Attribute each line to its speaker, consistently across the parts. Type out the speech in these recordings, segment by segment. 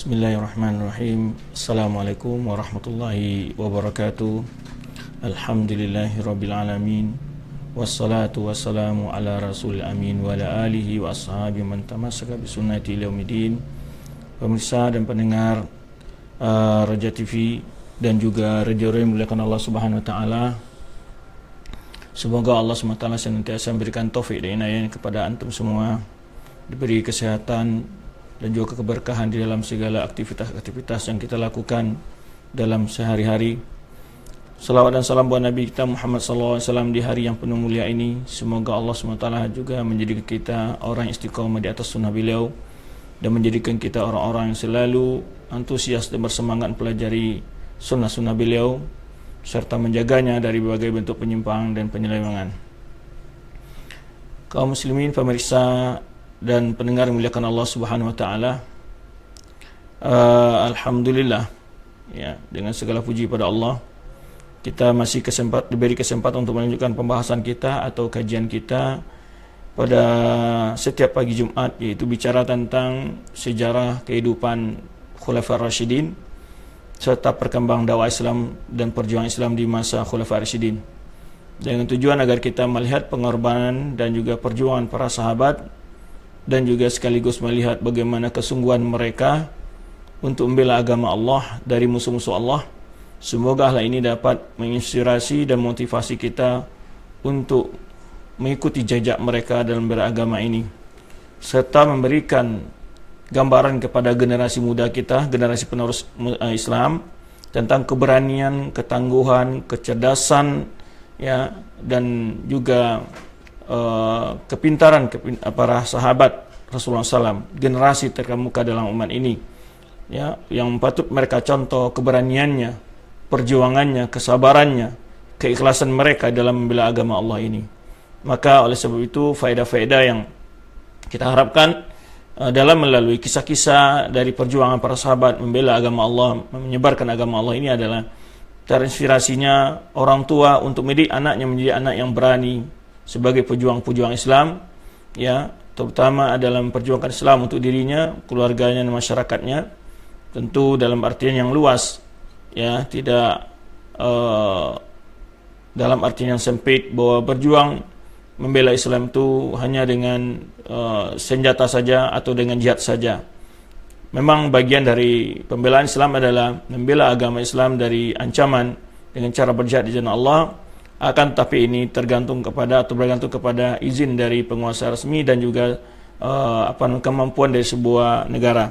Speaker 1: Bismillahirrahmanirrahim. Assalamualaikum warahmatullahi wabarakatuh. Alhamdulillahirabbil alamin. Wassalatu wassalamu ala rasulil amin wa ala alihi wa ashabihi man tamassaka bi sunnati ila yaumil. Pemirsa dan pendengar Raja TV dan juga radio yang dimuliakan Allah Subhanahu wa taala. Semoga Allah Subhanahu wa taala senantiasa memberikan taufik dan inayah kepada antum semua, diberi kesehatan dan juga keberkahan di dalam segala aktivitas-aktivitas yang kita lakukan dalam sehari-hari. Salawat dan salam buat Nabi kita Muhammad SAW di hari yang penuh mulia ini. Semoga Allah SWT juga menjadikan kita orang istiqamah di atas sunnah beliau dan menjadikan kita orang-orang yang selalu antusias dan bersemangat mempelajari sunnah-sunnah beliau serta menjaganya dari berbagai bentuk penyimpangan dan penyelewengan. Kaum muslimin, pemirsa dan pendengar yang dimuliakan Allah Subhanahu wa taala, alhamdulillah ya, dengan segala puji pada Allah, kita masih diberi kesempatan untuk melanjutkan pembahasan kita atau kajian kita pada setiap pagi Jumat, yaitu bicara tentang sejarah kehidupan Khulafaur Rasyidin serta perkembangan dakwah Islam dan perjuangan Islam di masa Khulafaur Rasyidin, dengan tujuan agar kita melihat pengorbanan dan juga perjuangan para sahabat dan juga sekaligus melihat bagaimana kesungguhan mereka untuk membela agama Allah dari musuh-musuh Allah. Semoga hal ini dapat menginspirasi dan motivasi kita untuk mengikuti jejak mereka dalam beragama ini, serta memberikan gambaran kepada generasi muda kita, generasi penerus Islam, tentang keberanian, ketangguhan, kecerdasan ya, dan juga kepintaran para sahabat Rasulullah SAW, generasi terkemuka dalam umat ini ya, yang patut mereka contoh keberaniannya, perjuangannya, kesabarannya, keikhlasan mereka dalam membela agama Allah ini. Maka oleh sebab itu faedah-faedah yang kita harapkan dalam melalui kisah-kisah dari perjuangan para sahabat membela agama Allah, menyebarkan agama Allah ini adalah terinspirasinya orang tua untuk mendidik anaknya menjadi anak yang berani sebagai pejuang-pejuang Islam ya, terutama dalam perjuangan Islam untuk dirinya, keluarganya dan masyarakatnya, tentu dalam artian yang luas ya, tidak dalam artian yang sempit bahwa berjuang membela Islam itu hanya dengan senjata saja atau dengan jihad saja. Memang bagian dari pembelaan Islam adalah membela agama Islam dari ancaman dengan cara berjihad di jalan Allah. Akan tetapi ini bergantung kepada izin dari penguasa resmi dan juga kemampuan dari sebuah negara.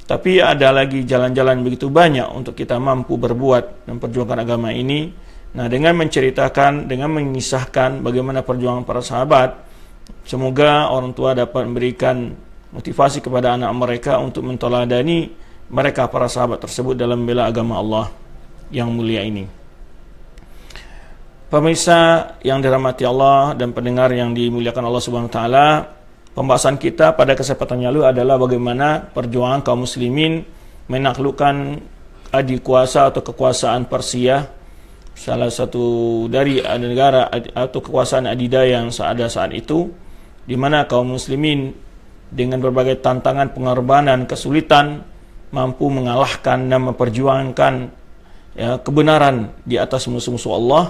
Speaker 1: Tapi ada lagi jalan-jalan begitu banyak untuk kita mampu berbuat dan perjuangkan agama ini. Nah, dengan menceritakan, dengan mengisahkan bagaimana perjuangan para sahabat, semoga orang tua dapat memberikan motivasi kepada anak mereka untuk menteladani mereka para sahabat tersebut dalam membela agama Allah yang mulia ini. Pemirsa yang dirahmati Allah dan pendengar yang dimuliakan Allah Subhanahu wa taala, pembahasan kita pada kesempatan yang lalu adalah bagaimana perjuangan kaum muslimin menaklukkan adik kuasa atau kekuasaan Persia, salah satu dari negara atau kekuasaan adidaya yang ada saat itu, di mana kaum muslimin dengan berbagai tantangan, pengorbanan, kesulitan mampu mengalahkan dan memperjuangkan ya, kebenaran di atas musuh-musuh Allah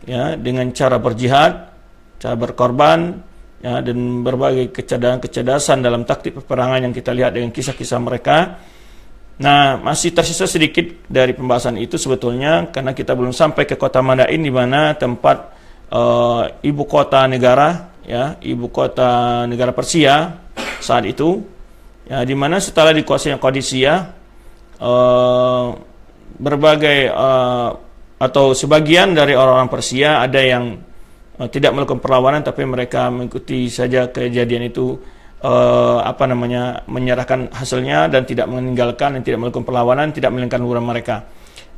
Speaker 1: ya, dengan cara berjihad, cara berkorban ya, dan berbagai kecerdasan dalam taktik peperangan yang kita lihat dengan kisah-kisah mereka. Nah, masih tersisa sedikit dari pembahasan itu sebetulnya, karena kita belum sampai ke kota Madain, di mana tempat ibu kota negara ya, ibu kota negara Persia saat itu ya, di mana setelah dikuasai Qadisiyah, berbagai atau sebagian dari orang-orang Persia ada yang tidak melakukan perlawanan, tapi mereka mengikuti saja kejadian itu, menyerahkan hasilnya dan tidak meninggalkan dan tidak melakukan perlawanan, tidak meninggalkan hura mereka.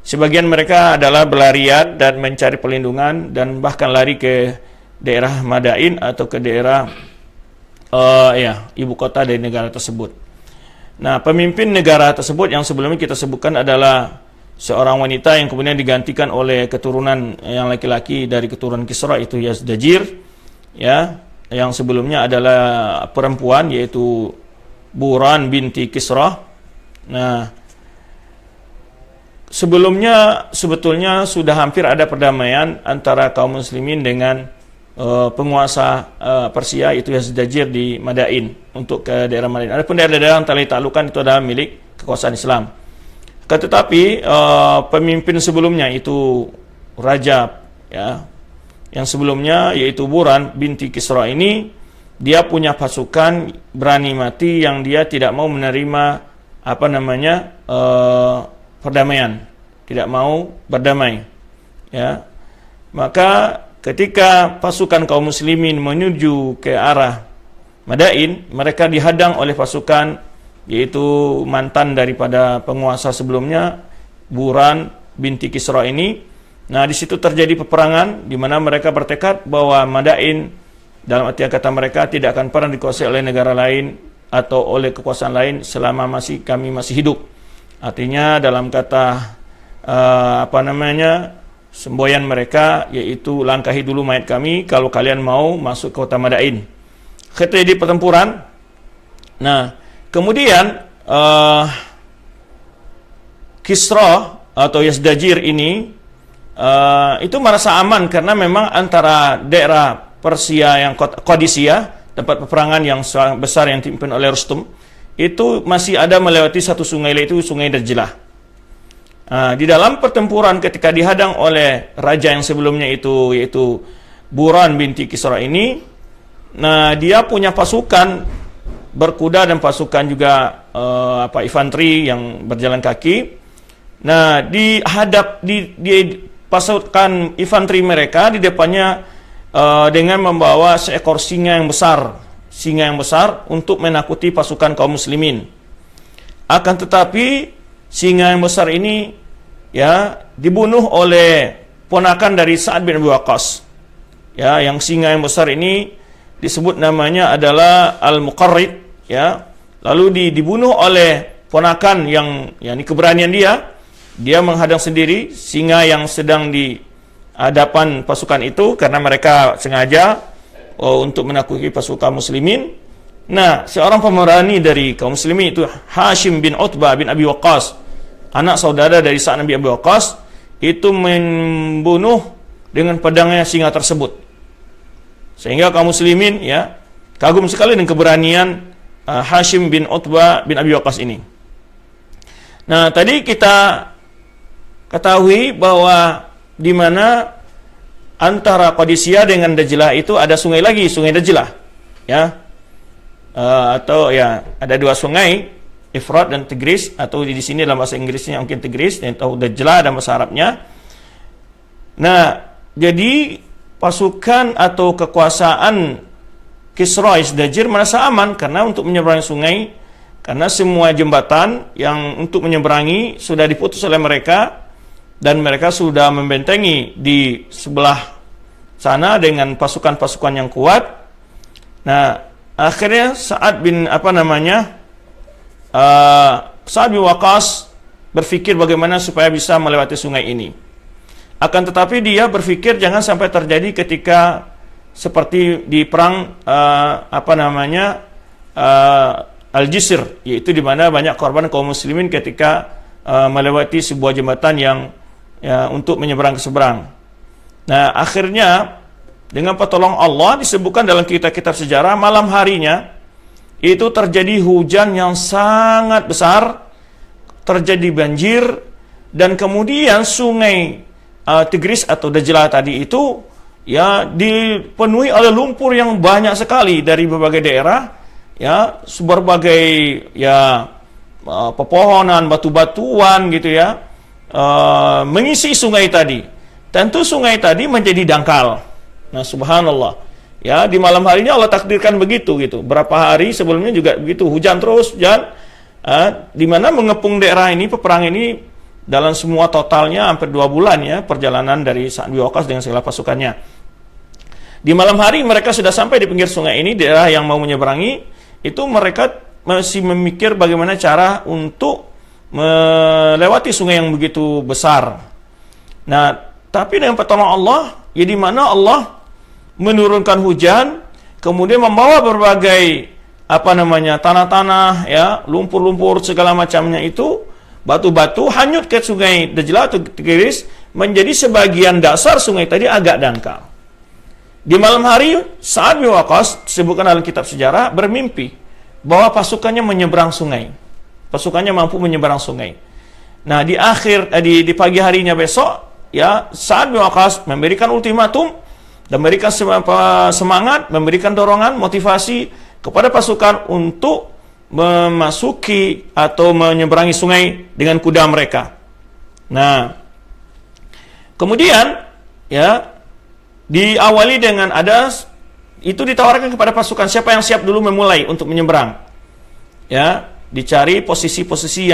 Speaker 1: Sebagian mereka adalah berlarian dan mencari perlindungan dan bahkan lari ke daerah Madain atau ke daerah ibu kota dari negara tersebut. Nah, pemimpin negara tersebut yang sebelumnya kita sebutkan adalah seorang wanita yang kemudian digantikan oleh keturunan yang laki-laki dari keturunan Kisra, itu Yazdajir ya, yang sebelumnya adalah perempuan, yaitu Buran binti Kisra Nah, sebelumnya sebetulnya sudah hampir ada perdamaian antara kaum muslimin dengan penguasa Persia, itu Yazdajir di Madain, untuk ke daerah Madain. Adapun daerah-daerah yang telah ditaklukan itu adalah milik kekuasaan Islam. Tetapi pemimpin sebelumnya itu raja, ya, yang sebelumnya yaitu Buran binti Kisra ini, dia punya pasukan berani mati yang dia tidak mau menerima perdamaian, tidak mau berdamai, ya. Maka ketika pasukan kaum muslimin menuju ke arah Madain, mereka dihadang oleh pasukan yaitu mantan daripada penguasa sebelumnya, Buran binti Kisra ini. Nah, di situ terjadi peperangan di mana mereka bertekad bahwa Madain, dalam arti kata mereka, tidak akan pernah dikuasai oleh negara lain atau oleh kekuasaan lain selama kami masih hidup. Artinya dalam kata semboyan mereka yaitu, langkahi dulu mayat kami kalau kalian mau masuk ke kota Madain. Terjadi pertempuran. Nah, kemudian Kisra atau Yazdajir ini itu merasa aman karena memang antara daerah Persia yang Qadisiyah, tempat peperangan yang besar yang dipimpin oleh Rustum, itu masih ada melewati satu sungai, yaitu Sungai Dajlah. Di dalam pertempuran ketika dihadang oleh raja yang sebelumnya itu, yaitu Buran binti Kisra ini, nah dia punya pasukan berkuda dan pasukan juga infanteri yang berjalan kaki. Nah, di pasukan infanteri mereka di depannya dengan membawa seekor singa yang besar untuk menakuti pasukan kaum muslimin. Akan tetapi singa yang besar ini, ya, dibunuh oleh ponakan dari Sa'ad bin Abi Waqqas. Ya, yang singa yang besar ini disebut namanya adalah Al-Muqarrid, ya. Lalu dibunuh oleh ponakan yang keberanian dia menghadang sendiri singa yang sedang di hadapan pasukan itu, karena mereka sengaja untuk menakuti pasukan muslimin. Nah, seorang pemberani dari kaum muslimin itu Hashim bin Utbah bin Abi Waqqas, anak saudara dari Sa'ad bin Abi Waqqas, itu membunuh dengan pedangnya singa tersebut. Sehingga kaum muslimin, ya, kagum sekali dengan keberanian Hashim bin Utbah bin Abi Waqqas ini. Nah, tadi kita ketahui bahwa di mana antara Qadisiyah dengan Dajlah itu ada sungai lagi, Sungai Dajlah, ya, atau ya ada dua sungai, Efrat dan Tigris, atau di sini dalam bahasa Inggrisnya mungkin Tigris, atau Dajlah dalam bahasa Arabnya. Nah, jadi pasukan atau kekuasaan Kisra Yazdajir merasa aman karena untuk menyeberangi sungai, karena semua jembatan yang untuk menyeberangi sudah diputus oleh mereka, dan mereka sudah membentengi di sebelah sana dengan pasukan-pasukan yang kuat. Nah, akhirnya Sa'ad bin Waqqas berpikir bagaimana supaya bisa melewati sungai ini. Akan tetapi dia berpikir jangan sampai terjadi ketika seperti di perang Al-Jisr, yaitu di mana banyak korban kaum muslimin ketika melewati sebuah jembatan yang untuk menyeberang ke seberang. Nah, akhirnya dengan pertolongan Allah, disebutkan dalam kitab-kitab sejarah, malam harinya itu terjadi hujan yang sangat besar, terjadi banjir, dan kemudian sungai Tigris atau Dajlah tadi itu, ya, dipenuhi oleh lumpur yang banyak sekali dari berbagai daerah, ya, berbagai, ya, pepohonan, batu-batuan gitu, ya, mengisi sungai tadi. Tentu sungai tadi menjadi dangkal. Nah, subhanallah, ya, di malam harinya Allah takdirkan begitu gitu. Berapa hari sebelumnya juga begitu, hujan terus, di mana mengepung daerah ini, peperangan ini dalam semua totalnya hampir 2 bulan, ya, perjalanan dari Sa'ad bin Waqqas dengan segala pasukannya. Di malam hari mereka sudah sampai di pinggir sungai ini, daerah yang mau menyeberangi itu mereka masih memikir bagaimana cara untuk melewati sungai yang begitu besar. Nah, tapi dengan pertolongan Allah, ya, di mana Allah menurunkan hujan, kemudian membawa berbagai tanah-tanah, ya, lumpur-lumpur segala macamnya itu, batu-batu hanyut ke sungai Dajjal atau Tigris, menjadi sebagian dasar sungai tadi agak dangkal. Di malam hari, Sa'ad bin Waqqas, disebutkan dalam kitab sejarah, bermimpi bahwa pasukannya menyeberang sungai. Pasukannya mampu menyeberang sungai. Nah, di pagi harinya besok, ya, Sa'ad bin Waqqas memberikan ultimatum dan memberikan semangat, memberikan dorongan, motivasi kepada pasukan untuk memasuki atau menyeberangi sungai dengan kuda mereka. Nah, kemudian, ya, diawali dengan itu ditawarkan kepada pasukan siapa yang siap dulu memulai untuk menyeberang. Ya, dicari posisi-posisi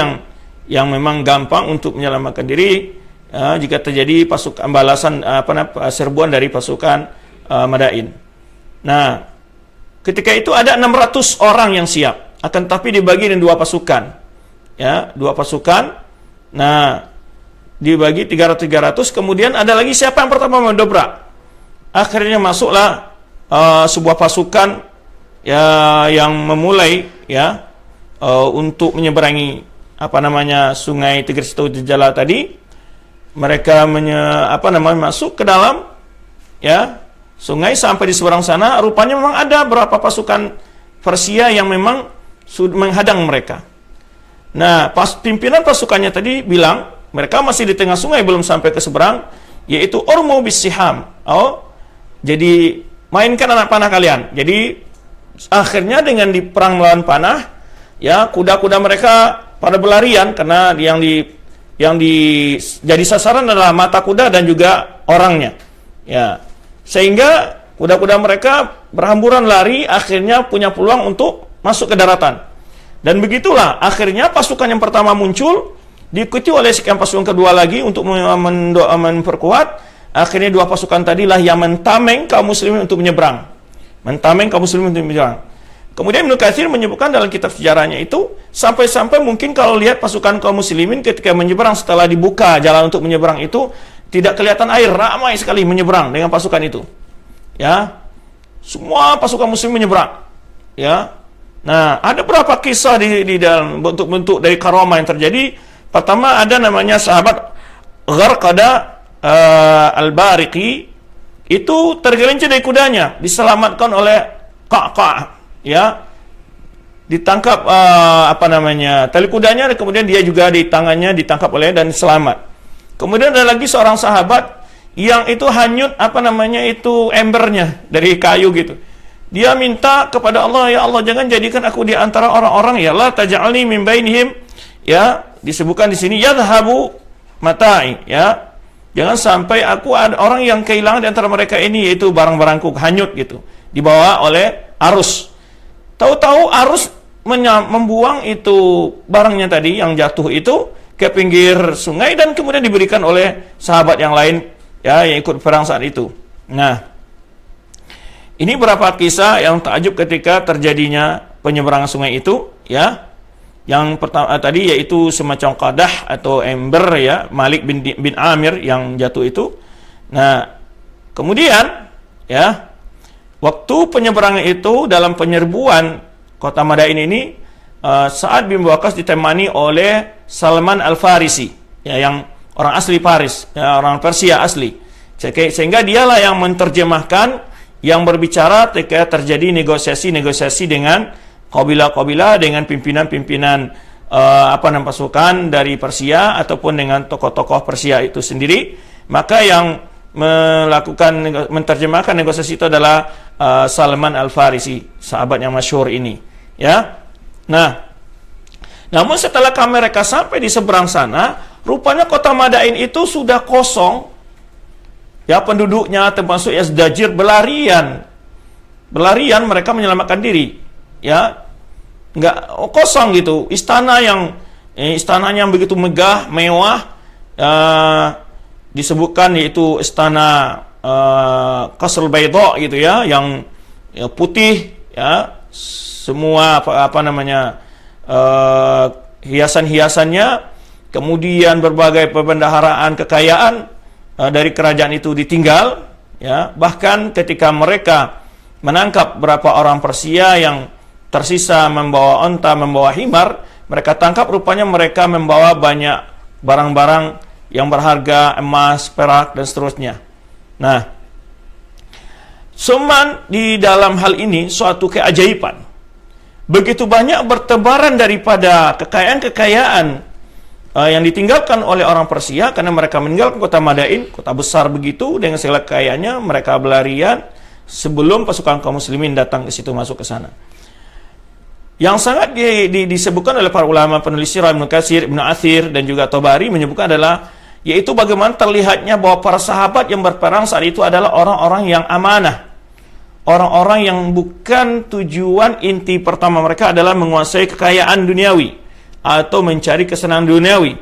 Speaker 1: yang memang gampang untuk menyelamatkan diri jika terjadi pasukan balasan serbuan dari pasukan Madain. Nah, ketika itu ada 600 orang yang siap, akan tapi dibagi dengan dua pasukan. Ya, dua pasukan. Nah, dibagi 300-300, kemudian ada lagi siapa yang pertama mendobrak. Akhirnya masuklah sebuah pasukan, ya, yang memulai, ya, untuk menyeberangi sungai Tigris atau Dajjal tadi. Mereka masuk ke dalam, ya, sungai sampai di seberang sana. Rupanya memang ada beberapa pasukan Persia yang memang menghadang mereka. Nah, pimpinan pasukannya tadi bilang mereka masih di tengah sungai, belum sampai ke seberang, yaitu urmu bisiham. Jadi mainkan anak panah kalian. Jadi akhirnya dengan diperang melawan panah, ya, kuda-kuda mereka pada berlarian karena yang jadi sasaran adalah mata kuda dan juga orangnya. Ya. Sehingga kuda-kuda mereka berhamburan lari, akhirnya punya peluang untuk masuk ke daratan. Dan begitulah akhirnya pasukan yang pertama muncul, diikuti oleh sekian pasukan kedua lagi untuk memperkuat. Akhirnya dua pasukan tadilah yang mentameng kaum muslimin untuk menyeberang. Kemudian Ibnu Katsir menyebutkan dalam kitab sejarahnya itu, sampai-sampai mungkin kalau lihat pasukan kaum muslimin ketika menyeberang setelah dibuka jalan untuk menyeberang itu, tidak kelihatan air, ramai sekali menyeberang dengan pasukan itu. Ya. Semua pasukan muslim menyeberang. Ya. Nah, ada berapa kisah di dalam bentuk-bentuk dari karamah yang terjadi. Pertama ada namanya sahabat Gharqadah Al-Bariqi, itu tergelincir dari kudanya, diselamatkan oleh Qa'qa', ya, ditangkap tali kudanya, dan kemudian dia juga di tangannya ditangkap oleh dan selamat. Kemudian ada lagi seorang sahabat yang itu hanyut embernya dari kayu gitu. Dia minta kepada Allah, ya Allah, jangan jadikan aku di antara orang-orang, ya Allah, taj'alni min bainihim, ya, disebutkan di sini yadhhabu mata'i, ya. Jangan sampai aku ada orang yang kehilangan di antara mereka ini, yaitu barang-barangku hanyut gitu, dibawa oleh arus. Tahu-tahu arus membuang itu barangnya tadi yang jatuh itu ke pinggir sungai dan kemudian diberikan oleh sahabat yang lain, ya, yang ikut perang saat itu. Nah, ini beberapa kisah yang takjub ketika terjadinya penyeberangan sungai itu, ya. Yang pertama tadi yaitu semacam qadah atau ember, ya, Malik bin Amir yang jatuh itu. Nah, kemudian, ya, waktu penyeberangan itu dalam penyerbuan kota Madain ini, Sa'ad bin Waqqas ditemani oleh Salman Al-Farisi, ya, yang orang asli Paris, ya, orang Persia asli. Sehingga dialah yang menerjemahkan, yang berbicara ketika terjadi negosiasi dengan kabilah-kabilah, dengan pimpinan-pimpinan pasukan dari Persia ataupun dengan tokoh-tokoh Persia itu sendiri. Maka yang menerjemahkan negosiasi itu adalah Salman Al-Farisi, sahabat yang masyhur ini, ya. Nah, namun setelah mereka sampai di seberang sana, rupanya kota Madain itu sudah kosong, ya, penduduknya termasuk Yazdajir berlarian mereka menyelamatkan diri. Ya, nggak kosong gitu. Istananya yang begitu megah, mewah, disebutkan yaitu istana Qasrul Baydha gitu, ya, yang putih, ya, semua hiasan-hiasannya, kemudian berbagai perbendaharaan kekayaan dari kerajaan itu ditinggal, ya. Bahkan ketika mereka menangkap beberapa orang Persia yang tersisa membawa onta, membawa himar, mereka tangkap rupanya mereka membawa banyak barang-barang yang berharga, emas, perak, dan seterusnya. Nah, cuman di dalam hal ini suatu keajaiban. Begitu banyak bertebaran daripada kekayaan-kekayaan yang ditinggalkan oleh orang Persia, karena mereka meninggalkan kota Madain, kota besar begitu dengan segala kekayaannya, mereka berlarian sebelum pasukan kaum muslimin datang ke situ, masuk ke sana. Yang sangat disebutkan oleh para ulama penulis sirah, Ibnu Katsir, Ibnu Athir, dan juga Tabari menyebutkan adalah, yaitu bagaimana terlihatnya bahwa para sahabat yang berperang saat itu adalah orang-orang yang amanah, orang-orang yang bukan tujuan inti pertama mereka adalah menguasai kekayaan duniawi atau mencari kesenangan duniawi.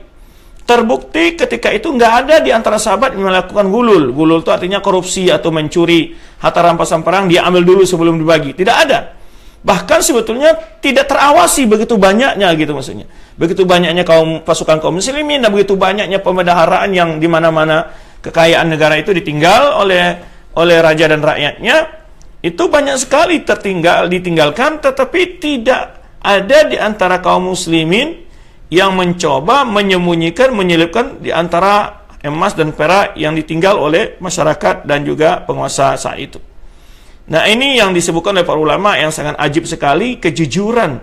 Speaker 1: Terbukti ketika itu nggak ada di antara sahabat yang melakukan gulul. Gulul itu artinya korupsi atau mencuri harta rampasan perang, dia ambil dulu sebelum dibagi. Tidak ada. Bahkan sebetulnya tidak terawasi begitu banyaknya gitu maksudnya. Begitu banyaknya pasukan kaum muslimin dan begitu banyaknya pemendaharaan yang di mana-mana kekayaan negara itu ditinggal oleh raja dan rakyatnya. Itu banyak sekali ditinggalkan, tetapi tidak ada di antara kaum muslimin yang mencoba menyembunyikan, menyelipkan di antara emas dan perak yang ditinggal oleh masyarakat dan juga penguasa saat itu. Nah, ini yang disebutkan oleh para ulama yang sangat ajib sekali, kejujuran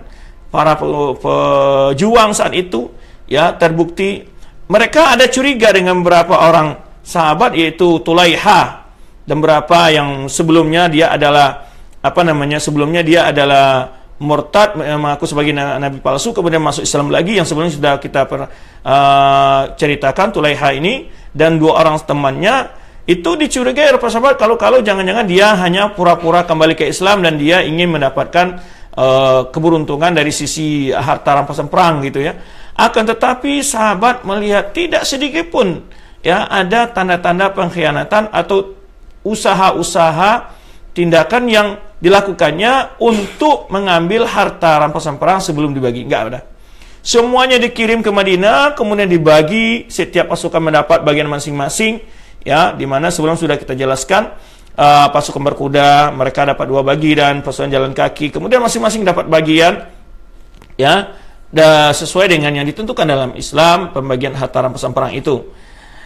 Speaker 1: para pejuang saat itu, ya, terbukti mereka ada curiga dengan beberapa orang sahabat, yaitu Tulaiha, dan beberapa yang sebelumnya dia adalah sebelumnya dia adalah murtad, mengaku sebagai nabi palsu, kemudian masuk Islam lagi, yang sebelumnya sudah kita ceritakan Tulaiha ini dan dua orang temannya. Itu dicurigai oleh para sahabat kalau jangan-jangan dia hanya pura-pura kembali ke Islam dan dia ingin mendapatkan keberuntungan dari sisi harta rampasan perang gitu ya. Akan tetapi sahabat melihat tidak sedikit pun ya ada tanda-tanda pengkhianatan atau usaha-usaha tindakan yang dilakukannya untuk mengambil harta rampasan perang sebelum dibagi. Enggak ada. Semuanya dikirim ke Madinah, kemudian dibagi, setiap pasukan mendapat bagian masing-masing. Ya, di mana sebelum sudah kita jelaskan, pasukan berkuda mereka dapat 2 bagian, pasukan jalan kaki kemudian masing-masing dapat bagian, ya, sesuai dengan yang ditentukan dalam Islam pembagian harta rampasan perang itu.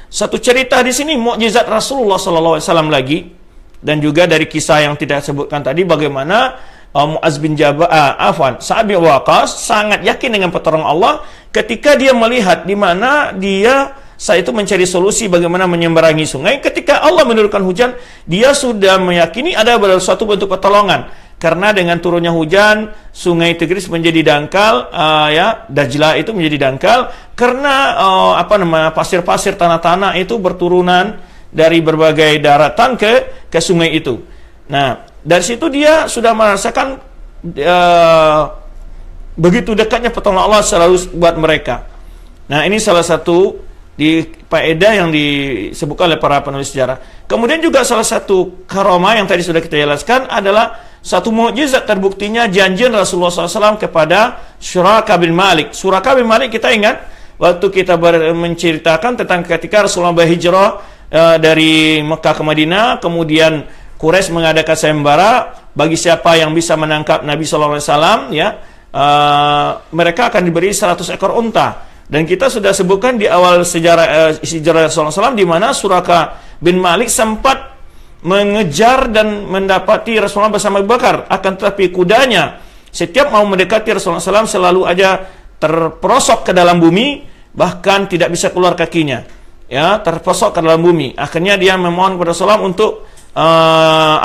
Speaker 1: Satu cerita di sini mukjizat Rasulullah SAW lagi, dan juga dari kisah yang tidak sebutkan tadi bagaimana Mu'az bin Jabal, Sa'ad bin Waqqas sangat yakin dengan pertolongan Allah ketika dia melihat di mana dia saat itu mencari solusi bagaimana menyeberangi sungai. Ketika Allah menurunkan hujan, dia sudah meyakini ada suatu bentuk pertolongan. Karena dengan turunnya hujan, sungai Tigris menjadi dangkal, Dajlah itu menjadi dangkal karena pasir-pasir, tanah-tanah itu berturunan dari berbagai daratan ke sungai itu. Nah, dari situ dia sudah merasakan begitu dekatnya pertolongan Allah selalu buat mereka. Nah, ini salah satu di faedah yang disebutkan oleh para penulis sejarah. Kemudian juga salah satu karomah yang tadi sudah kita jelaskan adalah satu mukjizat terbuktinya janjian Rasulullah SAW kepada Suraka bin Malik. Suraka bin Malik kita ingat waktu kita menceritakan tentang ketika Rasulullah berhijrah dari Mekah ke Madinah, kemudian Quraisy mengadakan sayembara bagi siapa yang bisa menangkap Nabi SAW, ya, mereka akan diberi 100 ekor unta. Dan kita sudah sebutkan di awal sejarah Rasulullah SAW di mana Suraka bin Malik sempat mengejar dan mendapati Rasulullah bersama Abu Bakar. Akan tetapi kudanya setiap mau mendekati Rasulullah SAW selalu aja terperosok ke dalam bumi, bahkan tidak bisa keluar kakinya. Ya, terperosok ke dalam bumi. Akhirnya dia memohon kepada Rasulullah untuk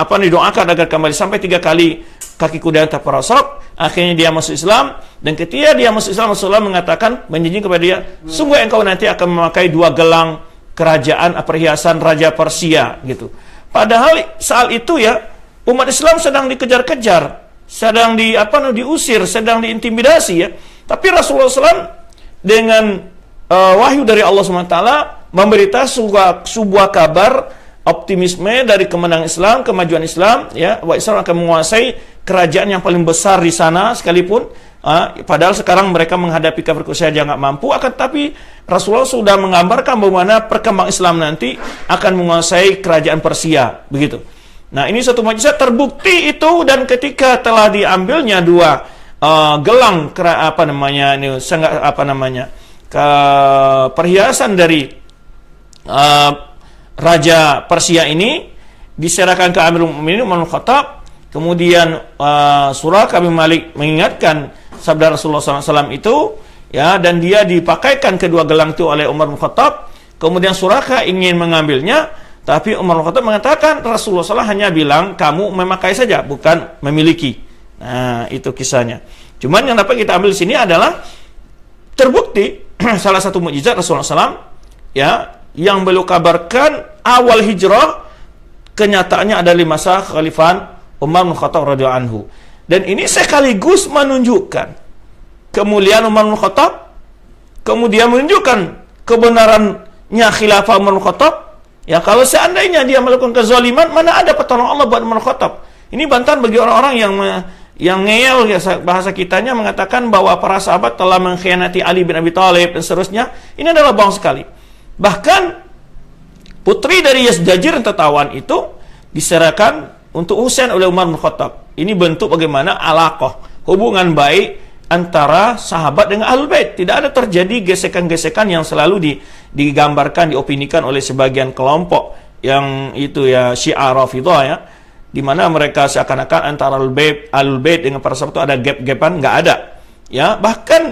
Speaker 1: didoakan agar kembali. Sampai 3 kali kaki kuda terperosok. Akhirnya dia masuk Islam, dan ketika dia masuk Islam, Rasulullah mengatakan, menjanjikan kepada dia, sungguh engkau nanti akan memakai 2 gelang kerajaan perhiasan Raja Persia gitu. Padahal saat itu ya umat Islam sedang dikejar-kejar, sedang diusir, sedang diintimidasi ya. Tapi Rasulullah SAW dengan wahyu dari Allah SWT memberitahu sebuah kabar optimisme dari kemenangan Islam, kemajuan Islam, ya, bahwa Islam akan menguasai kerajaan yang paling besar di sana sekalipun. Padahal sekarang mereka menghadapi kafir Quraisy yang nggak mampu, akan tapi Rasulullah sudah menggambarkan bagaimana perkembang Islam nanti akan menguasai kerajaan Persia, begitu. Nah, ini satu mukjizat terbukti itu, dan ketika telah diambilnya 2 gelang perhiasan dari Raja Persia ini diserahkan ke Amirul Mukminin Umar bin Khattab. Kemudian Suraqah bin Malik mengingatkan sabda Rasulullah SAW itu, ya, dan dia dipakaikan kedua gelang itu oleh Umar bin Khattab. Kemudian Suraqah ingin mengambilnya, tapi Umar bin Khattab mengatakan Rasulullah SAW hanya bilang kamu memakai saja, bukan memiliki. Nah, itu kisahnya. Cuman yang dapat kita ambil di sini adalah terbukti salah satu mukjizat Rasulullah SAW, ya, yang beliau kabarkan awal hijrah, kenyataannya ada di masa Khalifahan Umar bin Khattab radhiyallahu anhu. Dan ini sekaligus menunjukkan kemuliaan Umar bin Khattab, kemudian menunjukkan kebenarannya khilafah Umar bin Khattab. Ya, kalau seandainya dia melakukan kezaliman, mana ada pertolongan Allah buat Umar bin Khattab. Ini bantahan bagi orang-orang yang ngeyel, ya, bahasa kitanya mengatakan bahwa para sahabat telah mengkhianati Ali bin Abi Thalib dan seterusnya. Ini adalah bohong sekali. Bahkan putri dari Yazdajir yang tertawan itu diserahkan untuk Husain oleh Umar bin Khattab. Ini bentuk bagaimana alaqah, hubungan baik antara sahabat dengan Ahlul Bait. Tidak ada terjadi gesekan-gesekan yang selalu digambarkan, diopinikan oleh sebagian kelompok yang itu, ya, Syiah Rafidhah, ya, di mana mereka seakan-akan antara Ahlul Bait dengan para sahabat itu ada gap-gapan. Nggak ada, ya. Bahkan,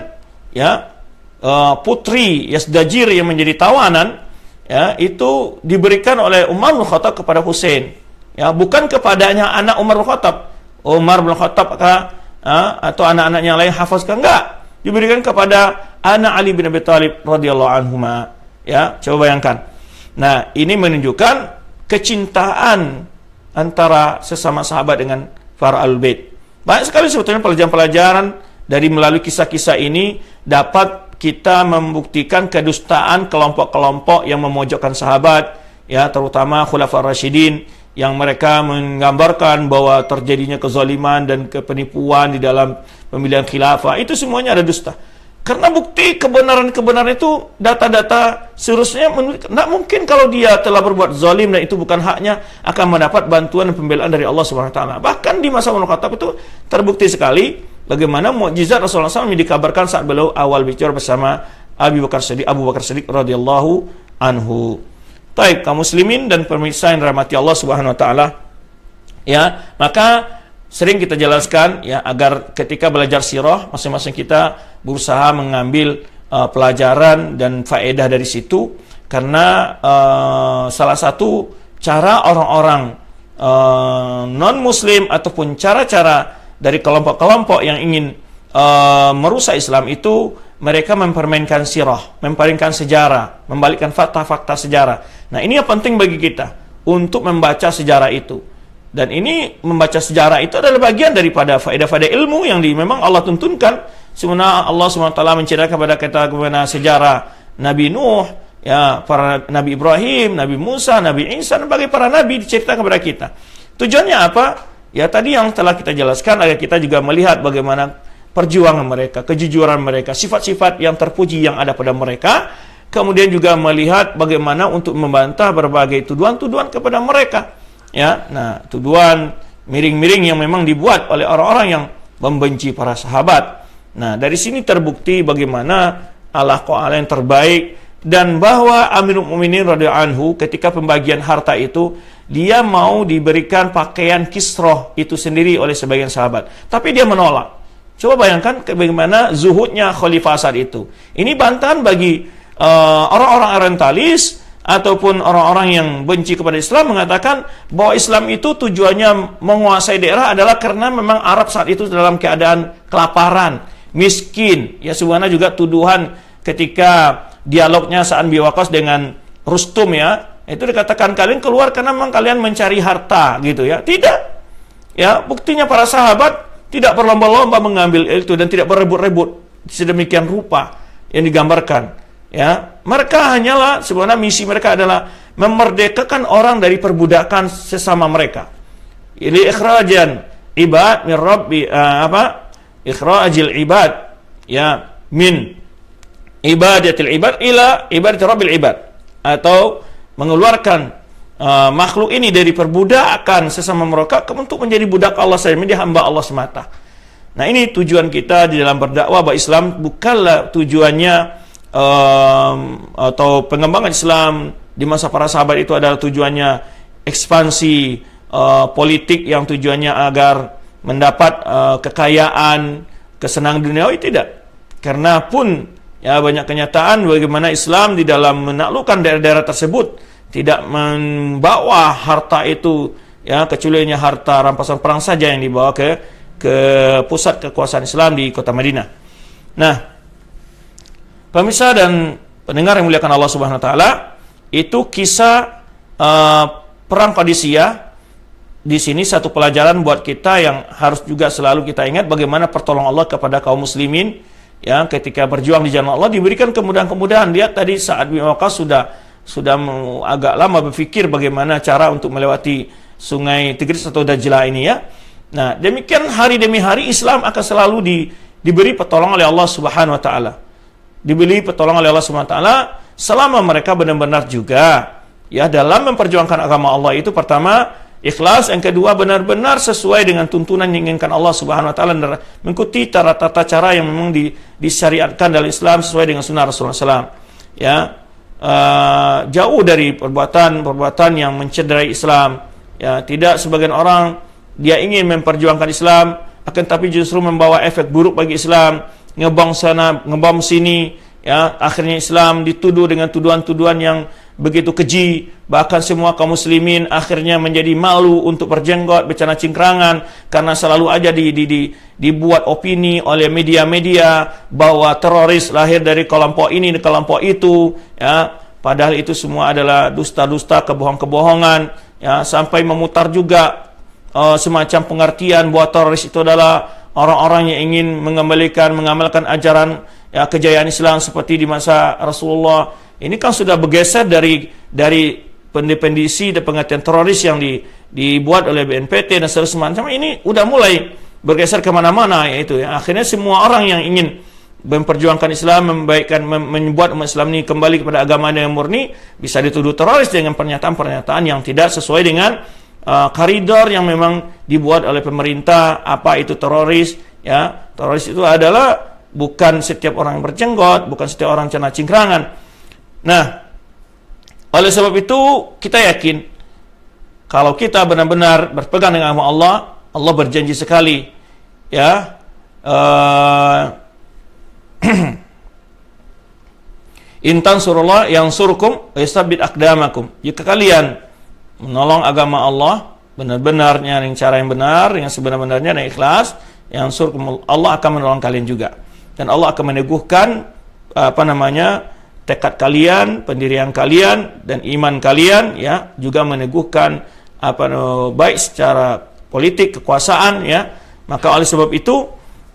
Speaker 1: ya, putri Yazdajir yang menjadi tawanan, ya, itu diberikan oleh Umar bin Khattab kepada Husain, ya, bukan kepadanya anak Umar bin Khattab. Umar bin Khattab atau anak-anak yang lain hafazkan, enggak, diberikan kepada anak Ali bin Abi Thalib radhiyallahu anhuma. Ya, coba bayangkan. Nah, ini menunjukkan kecintaan antara sesama sahabat dengan para Ahlul Bait. Banyak sekali sebetulnya pelajaran-pelajaran dari melalui kisah-kisah ini dapat kita membuktikan kedustaan kelompok-kelompok yang memojokkan sahabat, ya, terutama Khulafaur Rasyidin, yang mereka menggambarkan bahwa terjadinya kezaliman dan kepenipuan di dalam pemilihan khilafah. Itu semuanya ada dusta. Karena bukti kebenaran-kebenaran itu, data-data seterusnya, tidak mungkin kalau dia telah berbuat zalim dan itu bukan haknya akan mendapat bantuan dan pembelaan dari Allah Subhanahu wa taala. Bahkan di masa Umar bin Khattab itu terbukti sekali bagaimana mukjizat Rasulullah SAW yang dikabarkan saat beliau awal bicara bersama Abu Bakar Siddiq radhiyallahu anhu. Baik, kaum muslimin dan pemirsa yang dirahmati Allah Subhanahu wa taala, ya, maka sering kita jelaskan, ya, agar ketika belajar sirah masing-masing kita berusaha mengambil pelajaran dan faedah dari situ, karena salah satu cara orang-orang non muslim ataupun cara-cara dari kelompok-kelompok yang ingin merusak Islam itu, mereka mempermainkan sirah, mempermainkan sejarah, membalikkan fakta-fakta sejarah. Nah, ini yang penting bagi kita untuk membaca sejarah itu. Dan ini membaca sejarah itu adalah bagian daripada faedah-faedah ilmu yang memang Allah tuntunkan. Sebenarnya Allah SWT menceritakan kepada kita bagaimana sejarah Nabi Nuh, ya, para Nabi Ibrahim, Nabi Musa, Nabi Isa, dan bagi para nabi diceritakan kepada kita. Tujuannya apa? Ya, tadi yang telah kita jelaskan agar kita juga melihat bagaimana perjuangan mereka, kejujuran mereka, sifat-sifat yang terpuji yang ada pada mereka. Kemudian juga melihat bagaimana untuk membantah berbagai tuduhan-tuduhan kepada mereka. Ya, nah, tuduhan miring-miring yang memang dibuat oleh orang-orang yang membenci para sahabat. Nah, dari sini terbukti bagaimana alaqah yang terbaik, dan bahwa Amirul Mukminin radhiyallahu anhu ketika pembagian harta itu, dia mau diberikan pakaian kisroh itu sendiri oleh sebagian sahabat, tapi dia menolak. Coba bayangkan bagaimana zuhudnya khalifah saat itu. Ini bantahan bagi orang-orang orientalis ataupun orang-orang yang benci kepada Islam, mengatakan bahwa Islam itu tujuannya menguasai daerah adalah karena memang Arab saat itu dalam keadaan kelaparan, miskin. Ya, sebenarnya juga tuduhan ketika dialognya Sa'ad bin Waqqas dengan Rustum, ya, itu dikatakan kalian keluar karena memang kalian mencari harta, gitu, ya. Tidak. Ya, buktinya para sahabat tidak berlomba-lomba mengambil itu dan tidak berebut-rebut sedemikian rupa yang digambarkan. Ya, mereka hanyalah sebenarnya misi mereka adalah memerdekakan orang dari perbudakan sesama mereka. Ili ikhrajan ibad min rabbi ikhrajil ibad, ya, min ibadatil ibad ila ibadati rabbil ibad, atau mengeluarkan makhluk ini dari perbudakan sesama mereka untuk menjadi budak Allah saja, menjadi hamba Allah semata. Nah, ini tujuan kita di dalam berdakwah bahwa Islam bukanlah tujuannya atau pengembangan Islam di masa para sahabat itu adalah tujuannya ekspansi politik yang tujuannya agar mendapat kekayaan, kesenangan duniawi, tidak. Karena pun ya banyak kenyataan bagaimana Islam di dalam menaklukkan daerah-daerah tersebut tidak membawa harta itu, ya, kecuali hanya harta rampasan perang saja yang dibawa ke pusat kekuasaan Islam di kota Madinah. Nah, pemirsa dan pendengar yang muliakan Allah Subhanahu wa taala, itu kisah perang Qadisiyah. Di sini satu pelajaran buat kita yang harus juga selalu kita ingat, bagaimana pertolongan Allah kepada kaum muslimin, ya, ketika berjuang di jalan Allah diberikan kemudahan-kemudahan. Lihat tadi Sa'ad bin Waqqas sudah agak lama berpikir bagaimana cara untuk melewati sungai Tigris atau Dajlah ini, ya. Nah, demikian hari demi hari Islam akan selalu diberi pertolongan oleh Allah Subhanahu wa taala. Diberi pertolongan oleh Allah Subhanahu wa taala selama mereka benar-benar juga, ya, dalam memperjuangkan agama Allah itu, pertama ikhlas, yang kedua benar-benar sesuai dengan tuntunan yang diinginkan Allah Subhanahu wa taala dan mengikuti tata cara yang memang disyariatkan dalam Islam sesuai dengan sunnah Rasulullah SAW. Ya, jauh dari perbuatan yang mencederai Islam. Ya, tidak sebagian orang dia ingin memperjuangkan Islam, akan tapi justru membawa efek buruk bagi Islam, ngebom sana, ngebom sini. Ya, akhirnya Islam dituduh dengan tuduhan-tuduhan yang begitu keji, bahkan semua kaum muslimin akhirnya menjadi malu untuk berjenggot, bercana cingkrangan, karena selalu aja dibuat opini oleh media-media bahwa teroris lahir dari kelompok ini dan kelompok itu, ya, padahal itu semua adalah dusta-dusta, kebohongan-kebohongan, ya, sampai memutar juga semacam pengertian bahwa teroris itu adalah orang-orang yang ingin mengamalkan ajaran, ya, kejayaan Islam seperti di masa Rasulullah. Ini kan sudah bergeser dari definisi dan pengertian teroris yang dibuat oleh BNPT dan semacam ini, udah mulai bergeser kemana-mana, yaitu, ya, akhirnya semua orang yang ingin memperjuangkan Islam, membuat umat Islam ini kembali kepada agama yang murni, bisa dituduh teroris dengan pernyataan-pernyataan yang tidak sesuai dengan koridor yang memang dibuat oleh pemerintah. Apa itu teroris? Ya, teroris itu adalah bukan setiap orang yang berjenggot, bukan setiap orang cana cingkrangan. Nah, oleh sebab itu kita yakin kalau kita benar-benar berpegang dengan agama Allah, Allah berjanji sekali, ya, intan surullah yang surkum yastabid akdamakum. Jika kalian menolong agama Allah, benar-benar nyari cara yang benar, yang sebenar-benarnya dan ikhlas, yang surkum, Allah akan menolong kalian juga, dan Allah akan meneguhkan tekad kalian, pendirian kalian dan iman kalian, ya, juga meneguhkan baik secara politik, kekuasaan, ya. Maka oleh sebab itu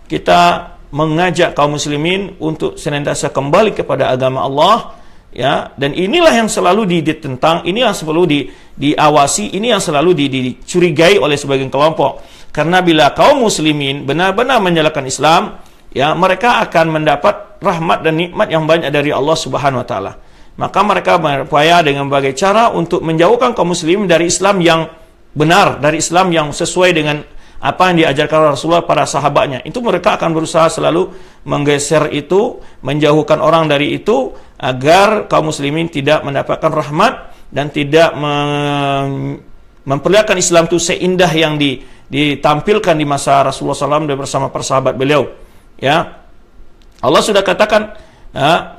Speaker 1: kita mengajak kaum muslimin untuk senantiasa kembali kepada agama Allah, ya, dan inilah yang selalu ditentang, ini yang selalu diawasi, ini yang selalu dicurigai oleh sebagian kelompok. Karena bila kaum muslimin benar-benar menjalankan Islam, ya, mereka akan mendapat rahmat dan nikmat yang banyak dari Allah Subhanahu wa taala. Maka mereka berupaya dengan berbagai cara untuk menjauhkan kaum muslimin dari Islam yang benar, dari Islam yang sesuai dengan apa yang diajarkan Rasulullah para sahabatnya. Itu mereka akan berusaha selalu menggeser itu, menjauhkan orang dari itu, agar kaum muslimin tidak mendapatkan rahmat dan tidak memperlihatkan Islam itu seindah yang ditampilkan di masa Rasulullah SAW dan bersama para sahabat beliau. Ya, Allah sudah katakan,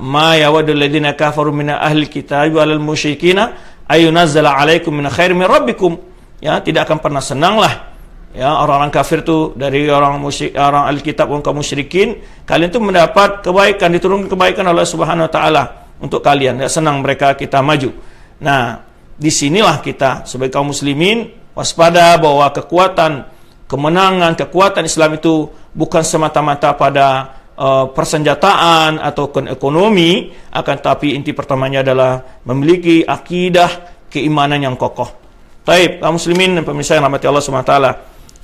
Speaker 1: ma yawadul ladzina kafaru min ahli kitab walal musyrikina ayunazzala alaikum min khairin min rabbikum. Ya, tidak akan pernah senanglah, ya, orang-orang kafir itu dari orang musyrik, orang ahli kitab, orang kaum musyrikin, kalian itu mendapat kebaikan, diturunkan kebaikan oleh Subhanahu wa taala untuk kalian. Tidak senang mereka kita maju. Nah, disinilah kita sebagai kaum muslimin waspada bahwa kemenangan, kekuatan Islam itu bukan semata-mata pada persenjataan atau ekonomi, akan tapi inti pertamanya adalah memiliki akidah keimanan yang kokoh. Taib, kaum muslimin dan pemirsa yang rahmati Allah Subhanahu wa taala,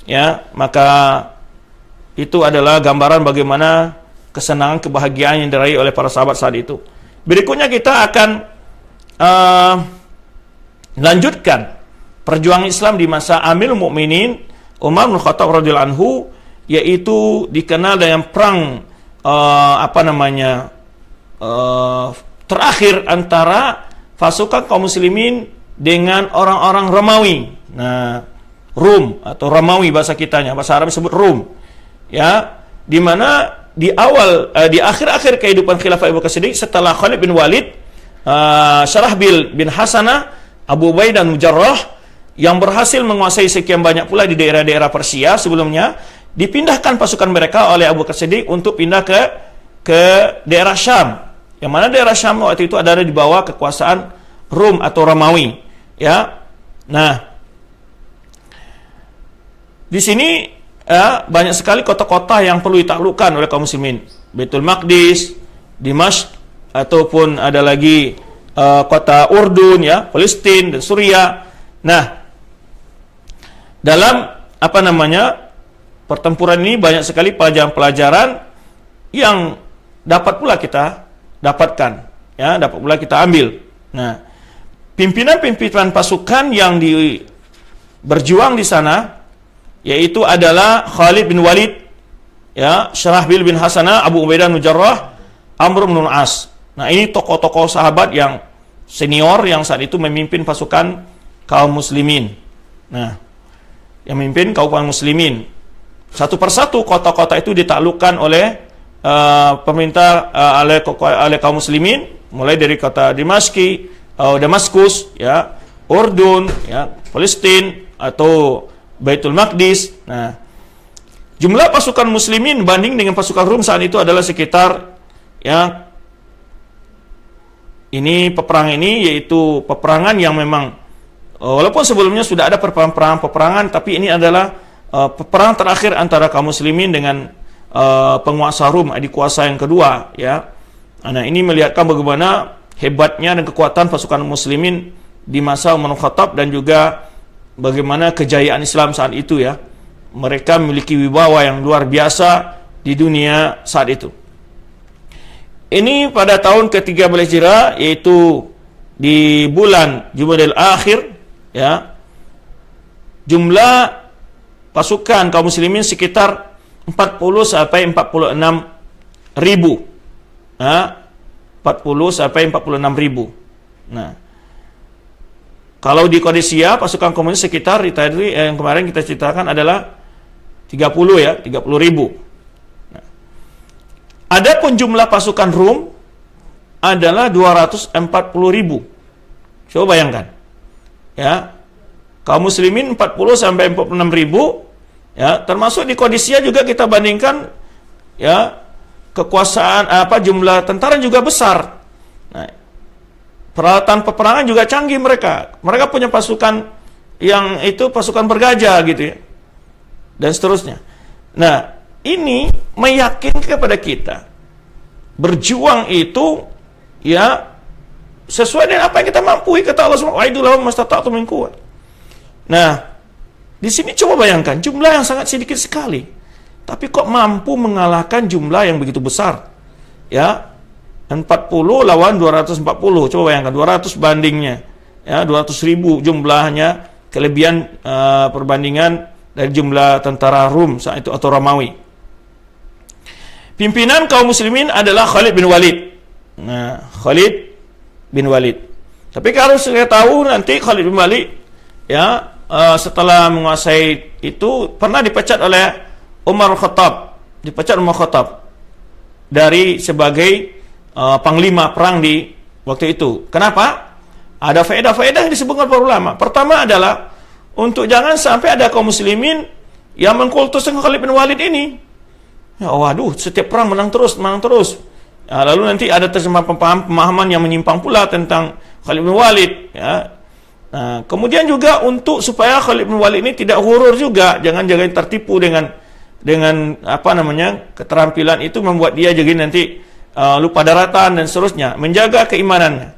Speaker 1: ya, maka itu adalah gambaran bagaimana kesenangan, kebahagiaan yang diraih oleh para sahabat saat itu. Berikutnya kita akan lanjutkan perjuangan Islam di masa Amirul Mukminin Umar bin Khattab radhiyallahu anhu yaitu dikenal dengan perang terakhir antara pasukan kaum muslimin dengan orang-orang Romawi. Nah, Rum atau Romawi bahasa kitanya, bahasa Arab disebut Rum. Ya, di mana di akhir-akhir kehidupan Khilafah Abu Bakar Siddiq setelah Khalid bin Walid, Syarahbil bin Hasanah, Abu Ubaidah dan Mujarrah yang berhasil menguasai sekian banyak pula di daerah-daerah Persia sebelumnya, dipindahkan pasukan mereka oleh Abu Bakar Siddiq untuk pindah ke daerah Syam. Yang mana daerah Syam waktu itu ada di bawah kekuasaan Rum atau Romawi, ya. Nah, di sini banyak sekali kota-kota yang perlu ditaklukkan oleh kaum muslimin. Baitul Maqdis, Dimashq, ataupun ada lagi kota Urdun, ya, Palestina dan Suriah. Nah, dalam pertempuran ini banyak sekali pelajaran-pelajaran yang dapat pula kita dapatkan, ya, dapat pula kita ambil. Nah, pimpinan-pimpinan pasukan yang berjuang di sana yaitu adalah Khalid bin Walid, ya, Syarahbil bin Hasanah, Abu Ubaidah bin Jarrah, Amr bin As. Nah, ini tokoh-tokoh sahabat yang senior yang saat itu memimpin pasukan kaum muslimin. Nah, yang memimpin kaum muslimin. Satu persatu kota-kota itu ditaklukkan oleh pemerintah oleh kaum muslimin, mulai dari kota Damaskus, ya, Urdun, ya, Palestina atau Baitul Maqdis. Nah, jumlah pasukan muslimin banding dengan pasukan Rum saat itu adalah sekitar, ya, ini peperangan ini yaitu peperangan yang memang walaupun sebelumnya sudah ada peperangan, tapi ini adalah peperangan terakhir antara kaum muslimin dengan penguasa Rum, adik kuasa yang kedua, ya. Nah, ini melihatkan bagaimana hebatnya dan kekuatan pasukan muslimin di masa Umar bin Khattab dan juga bagaimana kejayaan Islam saat itu, ya. Mereka memiliki wibawa yang luar biasa di dunia saat itu. Ini pada tahun ke-13 Hijrah, yaitu di bulan Jumadil Akhir, ya. Jumlah pasukan kaum muslimin sekitar 40 sampai 46 ribu. Nah, 40 sampai 46 ribu. Nah, kalau di Qadisiyah pasukan komunis sekitar tadi yang kemarin kita ceritakan adalah 30, ya, 30 ribu. Nah, adapun jumlah pasukan Rum adalah 240 ribu. Coba bayangkan, ya, kaum muslimin 40 sampai 46 ribu, ya, termasuk di Qadisiyah juga kita bandingkan, ya, kekuasaan jumlah tentara juga besar. Nah, peralatan peperangan juga canggih mereka. Mereka punya pasukan yang itu pasukan bergajah gitu, ya, dan seterusnya. Nah, ini meyakinkan kepada kita berjuang itu, ya, sesuai dengan apa yang kita mampu, kata Allah Subhanahu wa ta'ala, "Wa'idulahum mastata'tum min quwwah." Nah, di sini coba bayangkan jumlah yang sangat sedikit sekali, tapi kok mampu mengalahkan jumlah yang begitu besar, ya. 40 lawan 240, coba bayangkan 200 bandingnya, ya, 200 ribu jumlahnya, kelebihan perbandingan dari jumlah tentara Rum saat itu atau Romawi. Pimpinan kaum muslimin adalah Khalid bin Walid. Nah, Khalid bin Walid. Tapi kalau saya tahu nanti Khalid bin Walid, ya, setelah menguasai itu pernah dipecat oleh Umar Khattab, dari sebagai panglima perang di waktu itu. Kenapa? Ada faedah-faedah yang disebutkan para ulama. Pertama adalah untuk jangan sampai ada kaum muslimin yang mengkultuskan Khalid bin Walid ini. Ya, waduh, setiap perang menang terus. Ya, lalu nanti ada terjemahan pemahaman yang menyimpang pula tentang Khalid bin Walid, ya. Nah, kemudian juga untuk supaya Khalid bin Walid ini tidak hurur juga, jangan tertipu dengan keterampilan itu membuat dia jadi nanti lupa daratan dan seterusnya, menjaga keimanannya.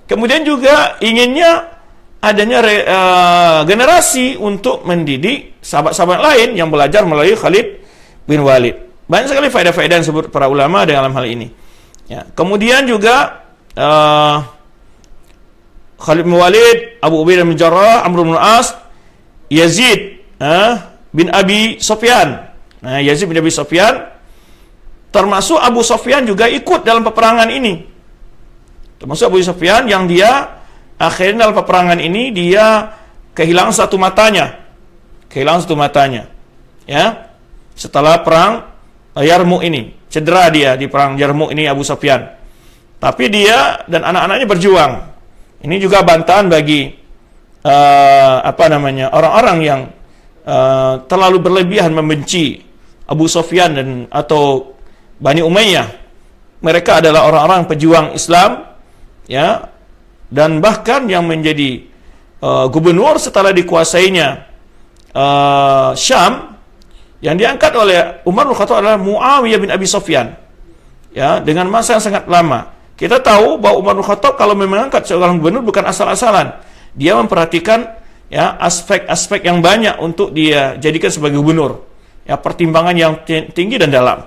Speaker 1: Kemudian juga inginnya adanya generasi untuk mendidik sahabat-sahabat lain yang belajar melalui Khalid bin Walid. Banyak sekali faedah-faedah yang disebut para ulama dalam hal ini, ya. Kemudian juga Khalid bin Walid, Abu Ubaidah bin Jarrah, Amr bin As, Yazid bin Abi Sufyan. Nah, Yazid bin Abi Sufyan, termasuk Abu Sufyan juga ikut dalam peperangan ini. Termasuk Abu Sufyan yang dia akhirnya dalam peperangan ini dia kehilangan satu matanya. Ya. Setelah perang Yarmuk ini, cedera dia di perang Yarmuk ini Abu Sufyan. Tapi dia dan anak-anaknya berjuang. Ini juga bantahan bagi orang-orang yang terlalu berlebihan membenci Abu Sufyan atau Bani Umayyah. Mereka adalah orang-orang pejuang Islam, ya, dan bahkan yang menjadi gubernur setelah dikuasainya Syam, yang diangkat oleh Umar bin Khattab adalah Muawiyah bin Abi Sufyan, ya, dengan masa yang sangat lama. Kita tahu bahwa Umar bin Khattab kalau mengangkat seorang gubernur bukan asal-asalan. Dia memperhatikan, ya, aspek-aspek yang banyak untuk dia jadikan sebagai gubernur, ya, pertimbangan yang tinggi dan dalam.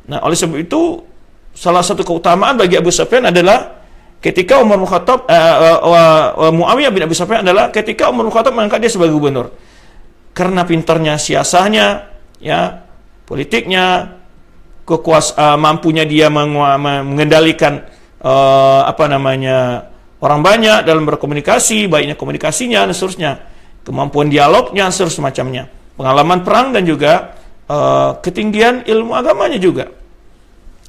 Speaker 1: Nah, oleh sebab itu salah satu keutamaan bagi Abu Sufyan adalah ketika Umar bin Khattab Muawiyah bin Abi Sufyan adalah ketika Umar bin Khattab mengangkat dia sebagai gubernur. Karena pintarnya siasahnya, ya, politiknya, mampunya dia mengendalikan orang banyak dalam berkomunikasi, baiknya komunikasinya dan seterusnya, kemampuan dialognya, semacamnya, pengalaman perang dan juga ketinggian ilmu agamanya juga,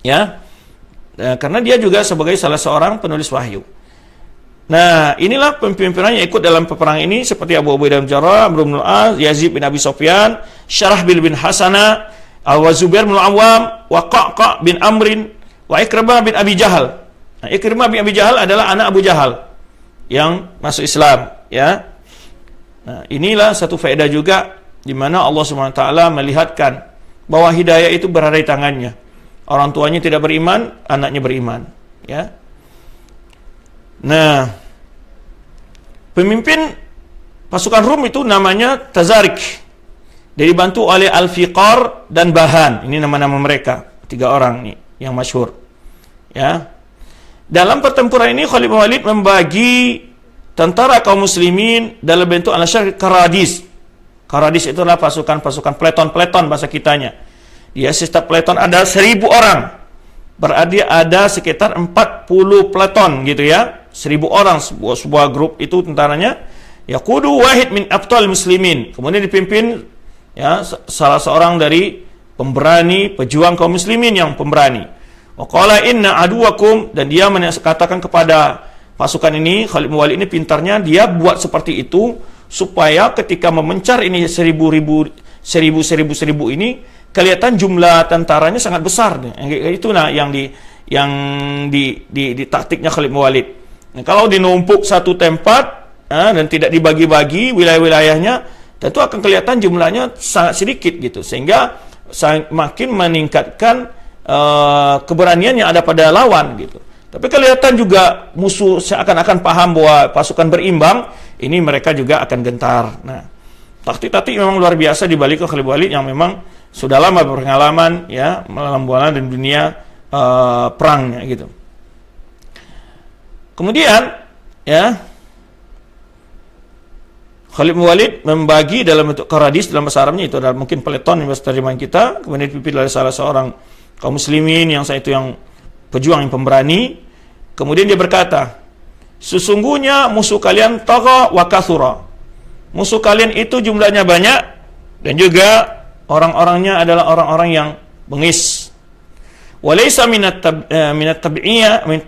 Speaker 1: ya, karena dia juga sebagai salah seorang penulis wahyu. Nah, inilah pimpinan yang ikut dalam peperangan ini seperti Abu Ubaidah bin Jarrah, Amr bin al-As, Yazid bin Abi Sufyan, Syarahbil bin Hasanah, Al-Zubair bin Al-Awwam, wa Qa'qa' bin Amrin, wa Ikrimah bin Abi Jahal. Nah, Ikrimah bin Abi Jahal adalah anak Abu Jahal yang masuk Islam, ya. Nah, inilah satu faedah juga di mana Allah SWT melihatkan bahwa hidayah itu berada di tangannya. Orang tuanya tidak beriman, anaknya beriman, ya. Nah, pemimpin pasukan Rum itu namanya Tazarik. Dia dibantu oleh Al-Fiqar dan Bahan. Ini nama-nama mereka, 3 orang nih yang masyhur, ya. Dalam pertempuran ini Khalid bin Walid membagi tentara kaum muslimin dalam bentuk al-syar karadis. Karadis itu adalah pasukan-pasukan peleton bahasa kitanya. Dia setiap peleton ada 1000 orang. Berarti ada sekitar 40 peleton gitu, ya. 1000 orang sebuah grup itu tentaranya. Yaqudu wahid min abtal muslimin. Kemudian dipimpin, ya, salah seorang dari pemberani, pejuang kaum muslimin yang pemberani. Wa qala inna aduwakum, dan dia katakan kepada pasukan ini, Khalid bin Walid ini pintarnya, dia buat seperti itu supaya ketika memencar ini 1000 ini kelihatan jumlah tentaranya sangat besar. Itulah yang di taktiknya Khalid bin Walid. Nah, kalau dinumpuk satu tempat dan tidak dibagi-bagi wilayah-wilayahnya, tentu akan kelihatan jumlahnya sangat sedikit gitu, sehingga makin meningkatkan keberanian yang ada pada lawan gitu. Tapi kelihatan juga musuh seakan-akan paham bahwa pasukan berimbang, ini mereka juga akan gentar. Nah, taktik-taktik memang luar biasa di balik Khalid bin Walid yang memang sudah lama berpengalaman, ya, dalam dunia perangnya gitu. Kemudian, ya, Khalid bin Walid membagi dalam bentuk karadis, dalam bahasa Arabnya itu adalah mungkin peleton yang bahasa terjemahan kita, kemudian dipimpin oleh salah seorang kaum muslimin yang saat itu yang pejuang, yang pemberani. Kemudian dia berkata, sesungguhnya musuh kalian tagha wa kathura. Musuh kalian itu jumlahnya banyak dan juga orang-orangnya adalah orang-orang yang bengis. Walaysa minat tabi'iyah min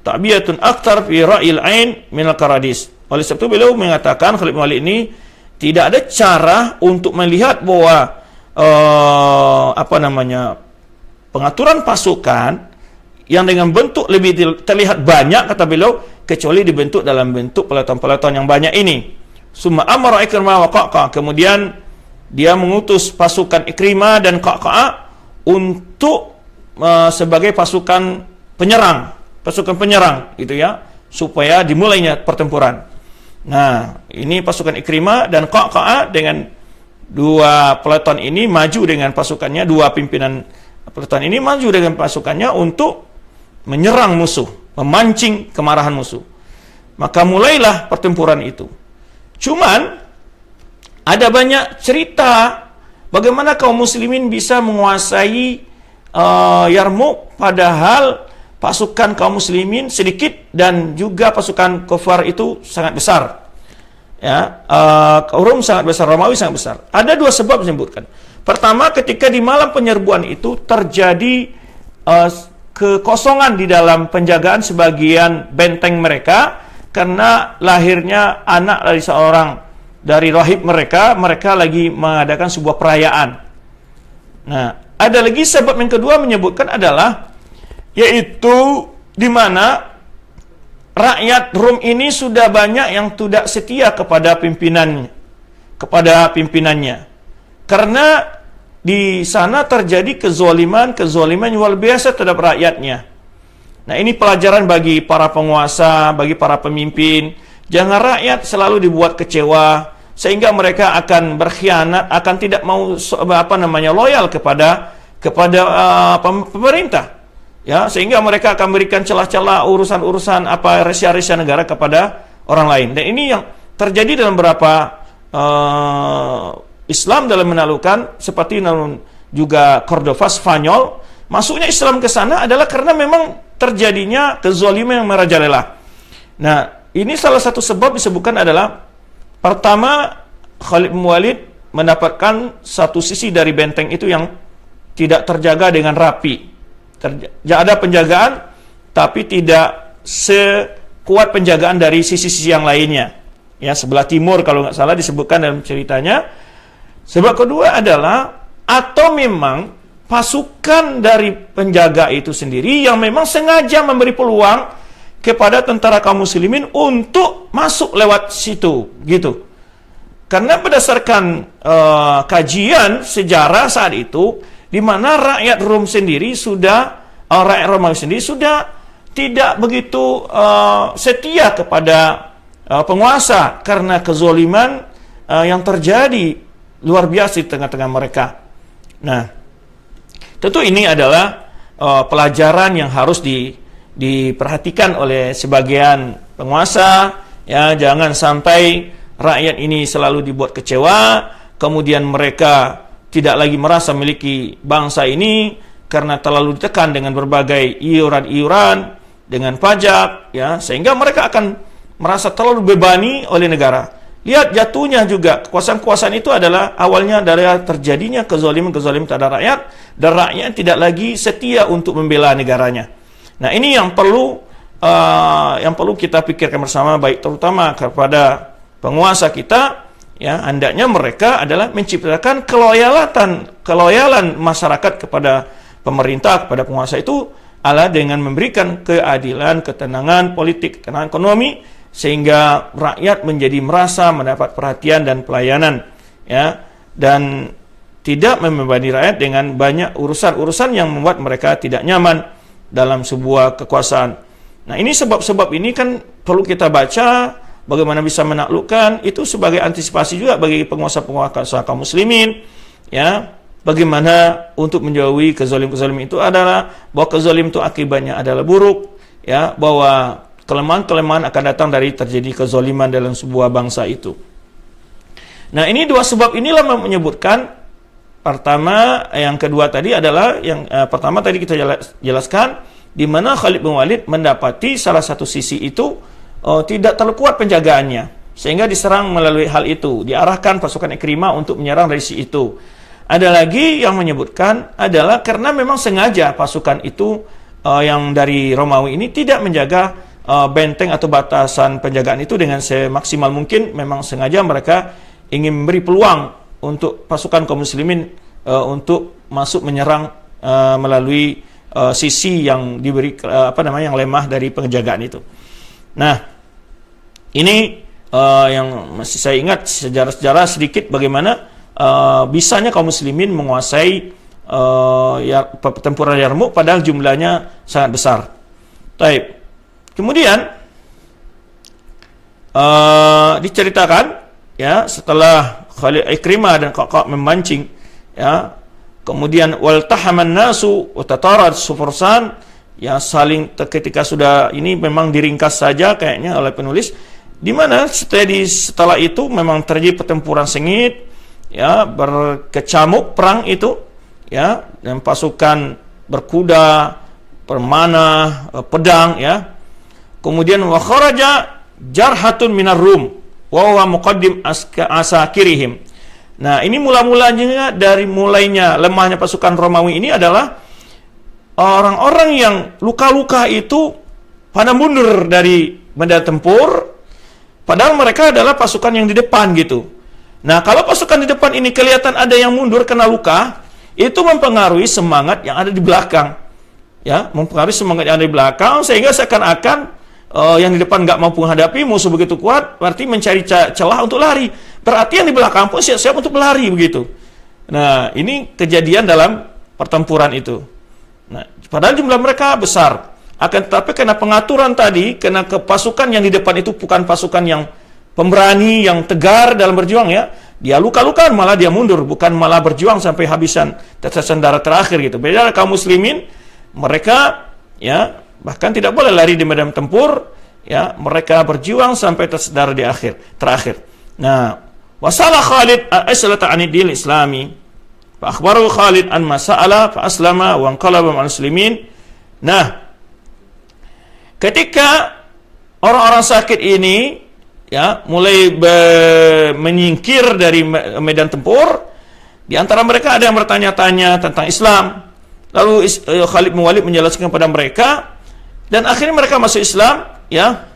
Speaker 1: ta'biyatun aktar fi ra'il ain min al-karadis. Oleh sebab itu beliau mengatakan, Khalid bin Walid ini tidak ada cara untuk melihat bahwa pengaturan pasukan yang dengan bentuk lebih terlihat banyak, kata beliau, kecuali dibentuk dalam bentuk peleton-peleton yang banyak ini. Summa amara Ikrimah wa Qa'qa, kemudian dia mengutus pasukan Ikrimah dan Qa'qa untuk sebagai pasukan penyerang gitu, ya, supaya dimulainya pertempuran. Nah, ini pasukan Ikrimah dan Qa'qa dengan 2 peleton ini maju dengan pasukannya, 2 pimpinan peleton ini maju dengan pasukannya untuk menyerang musuh, memancing kemarahan musuh. Maka mulailah pertempuran itu. Cuman ada banyak cerita bagaimana kaum muslimin bisa menguasai Yarmouk padahal pasukan kaum muslimin sedikit dan juga pasukan kufar itu sangat besar. Ya, Rum sangat besar, Romawi sangat besar. Ada dua sebab disebutkan. Pertama, ketika di malam penyerbuan itu terjadi kekosongan di dalam penjagaan sebagian benteng mereka karena lahirnya anak dari seorang dari rahib mereka lagi mengadakan sebuah perayaan. Nah, ada lagi sebab yang kedua menyebutkan adalah yaitu di mana rakyat Rom ini sudah banyak yang tidak setia kepada pimpinannya. Karena di sana terjadi kezaliman yang luar biasa terhadap rakyatnya. Nah, ini pelajaran bagi para penguasa, bagi para pemimpin. Jangan rakyat selalu dibuat kecewa sehingga mereka akan berkhianat, akan tidak mau loyal kepada pemerintah. Ya, sehingga mereka akan berikan celah-celah urusan-urusan resiah-resiah negara kepada orang lain. Dan ini yang terjadi dalam beberapa Islam dalam menaklukkan seperti juga Cordova Spanyol. Masuknya Islam ke sana adalah karena memang terjadinya kezaliman yang merajalela. Nah, ini salah satu sebab disebutkan adalah pertama, Khalid bin Walid mendapatkan satu sisi dari benteng itu yang tidak terjaga dengan rapi. Ada penjagaan, tapi tidak sekuat penjagaan dari sisi-sisi yang lainnya. Ya, sebelah timur kalau nggak salah disebutkan dalam ceritanya. Sebab kedua adalah, atau memang pasukan dari penjaga itu sendiri yang memang sengaja memberi peluang kepada tentara kaum muslimin untuk masuk lewat situ, gitu. Karena berdasarkan kajian sejarah saat itu, di mana rakyat Rom sendiri rakyat Romawi sendiri sudah tidak begitu setia kepada penguasa karena kezaliman yang terjadi luar biasa di tengah-tengah mereka. Nah, tentu ini adalah pelajaran yang harus diperhatikan oleh sebagian penguasa, ya. Jangan sampai rakyat ini selalu dibuat kecewa, kemudian mereka tidak lagi merasa memiliki bangsa ini karena terlalu ditekan dengan berbagai iuran-iuran, dengan pajak, ya, sehingga mereka akan merasa terlalu bebani oleh negara. Lihat jatuhnya juga kekuasaan-kekuasaan itu adalah awalnya dari terjadinya kezaliman terhadap rakyat, dan rakyat tidak lagi setia untuk membela negaranya. Nah, ini yang perlu kita pikirkan bersama, baik terutama kepada penguasa kita, ya. Hendaknya mereka adalah menciptakan keloyalan masyarakat kepada pemerintah, kepada penguasa itu adalah dengan memberikan keadilan, ketenangan politik, ketenangan ekonomi, sehingga rakyat menjadi merasa mendapat perhatian dan pelayanan, ya, dan tidak membebani rakyat dengan banyak urusan-urusan yang membuat mereka tidak nyaman dalam sebuah kekuasaan. Nah, ini sebab-sebab ini kan perlu kita baca bagaimana bisa menaklukkan itu sebagai antisipasi juga bagi penguasa-penguasa kaum muslimin, ya. Bagaimana untuk menjauhi kezaliman itu adalah bahwa kezaliman itu akibatnya adalah buruk, ya, bahwa kelemahan-kelemahan akan datang dari terjadi kezaliman dalam sebuah bangsa itu. Nah, ini dua sebab inilah menyebutkan. Pertama, yang kedua tadi adalah yang pertama tadi kita jelaskan di mana Khalid bin Walid mendapati salah satu sisi itu tidak terlalu kuat penjagaannya, sehingga diserang melalui hal itu, diarahkan pasukan Ikrimah untuk menyerang dari sisi itu. Ada lagi yang menyebutkan adalah karena memang sengaja pasukan itu yang dari Romawi ini tidak menjaga benteng atau batasan penjagaan itu dengan semaksimal mungkin. Memang sengaja mereka ingin memberi peluang untuk pasukan kaum muslimin untuk masuk menyerang melalui sisi yang diberi yang lemah dari penjagaan itu. Nah, ini yang masih saya ingat sejarah-sejarah sedikit bagaimana bisanya kaum muslimin menguasai pertempuran Yarmouk padahal jumlahnya sangat besar. Taib. Kemudian diceritakan, ya, setelah Khalid Ikrimah dan kakak memancing, ya, kemudian waltahaman nasu wa tatarad sufursan, ya, saling ketika sudah ini memang diringkas saja kayaknya oleh penulis, di mana setelah itu memang terjadi pertempuran sengit, ya, berkecamuk perang itu, ya, dan pasukan berkuda, bermanah, pedang, ya. Kemudian wa kharaja jarhatun minar rum wa huwa muqaddim asakirihim. Nah, ini mula-mulanya dari mulainya lemahnya pasukan Romawi ini adalah orang-orang yang luka-luka itu pada mundur dari medan tempur, padahal mereka adalah pasukan yang di depan gitu. Nah, kalau pasukan di depan ini kelihatan ada yang mundur kena luka, itu mempengaruhi semangat yang ada di belakang. Ya, mempengaruhi semangat yang ada di belakang, sehingga seakan-akan yang di depan nggak mampu menghadapi musuh begitu kuat, berarti mencari celah untuk lari. Berarti yang di belakang pun siap-siap untuk berlari begitu. Nah, ini kejadian dalam pertempuran itu. Nah, padahal jumlah mereka besar. Akan tetapi karena pengaturan tadi, karena pasukan yang di depan itu bukan pasukan yang pemberani, yang tegar dalam berjuang, ya. Dia luka-lukaan, malah dia mundur, bukan malah berjuang sampai habisan tetesan darah terakhir gitu. Beda kaum muslimin, mereka, ya, bahkan tidak boleh lari di medan tempur, ya, mereka berjuang sampai tersedar di terakhir. Nah, wasala Khalid al-Islata anid-din islami, fa akhbaru Khalid an masa'ala fa aslama wa anqalaba ma'al muslimin. Nah, ketika orang-orang sakit ini, ya, mulai menyingkir dari medan tempur, di antara mereka ada yang bertanya-tanya tentang Islam. Lalu Khalid bin Walid menjelaskan kepada mereka, dan akhirnya mereka masuk Islam, ya.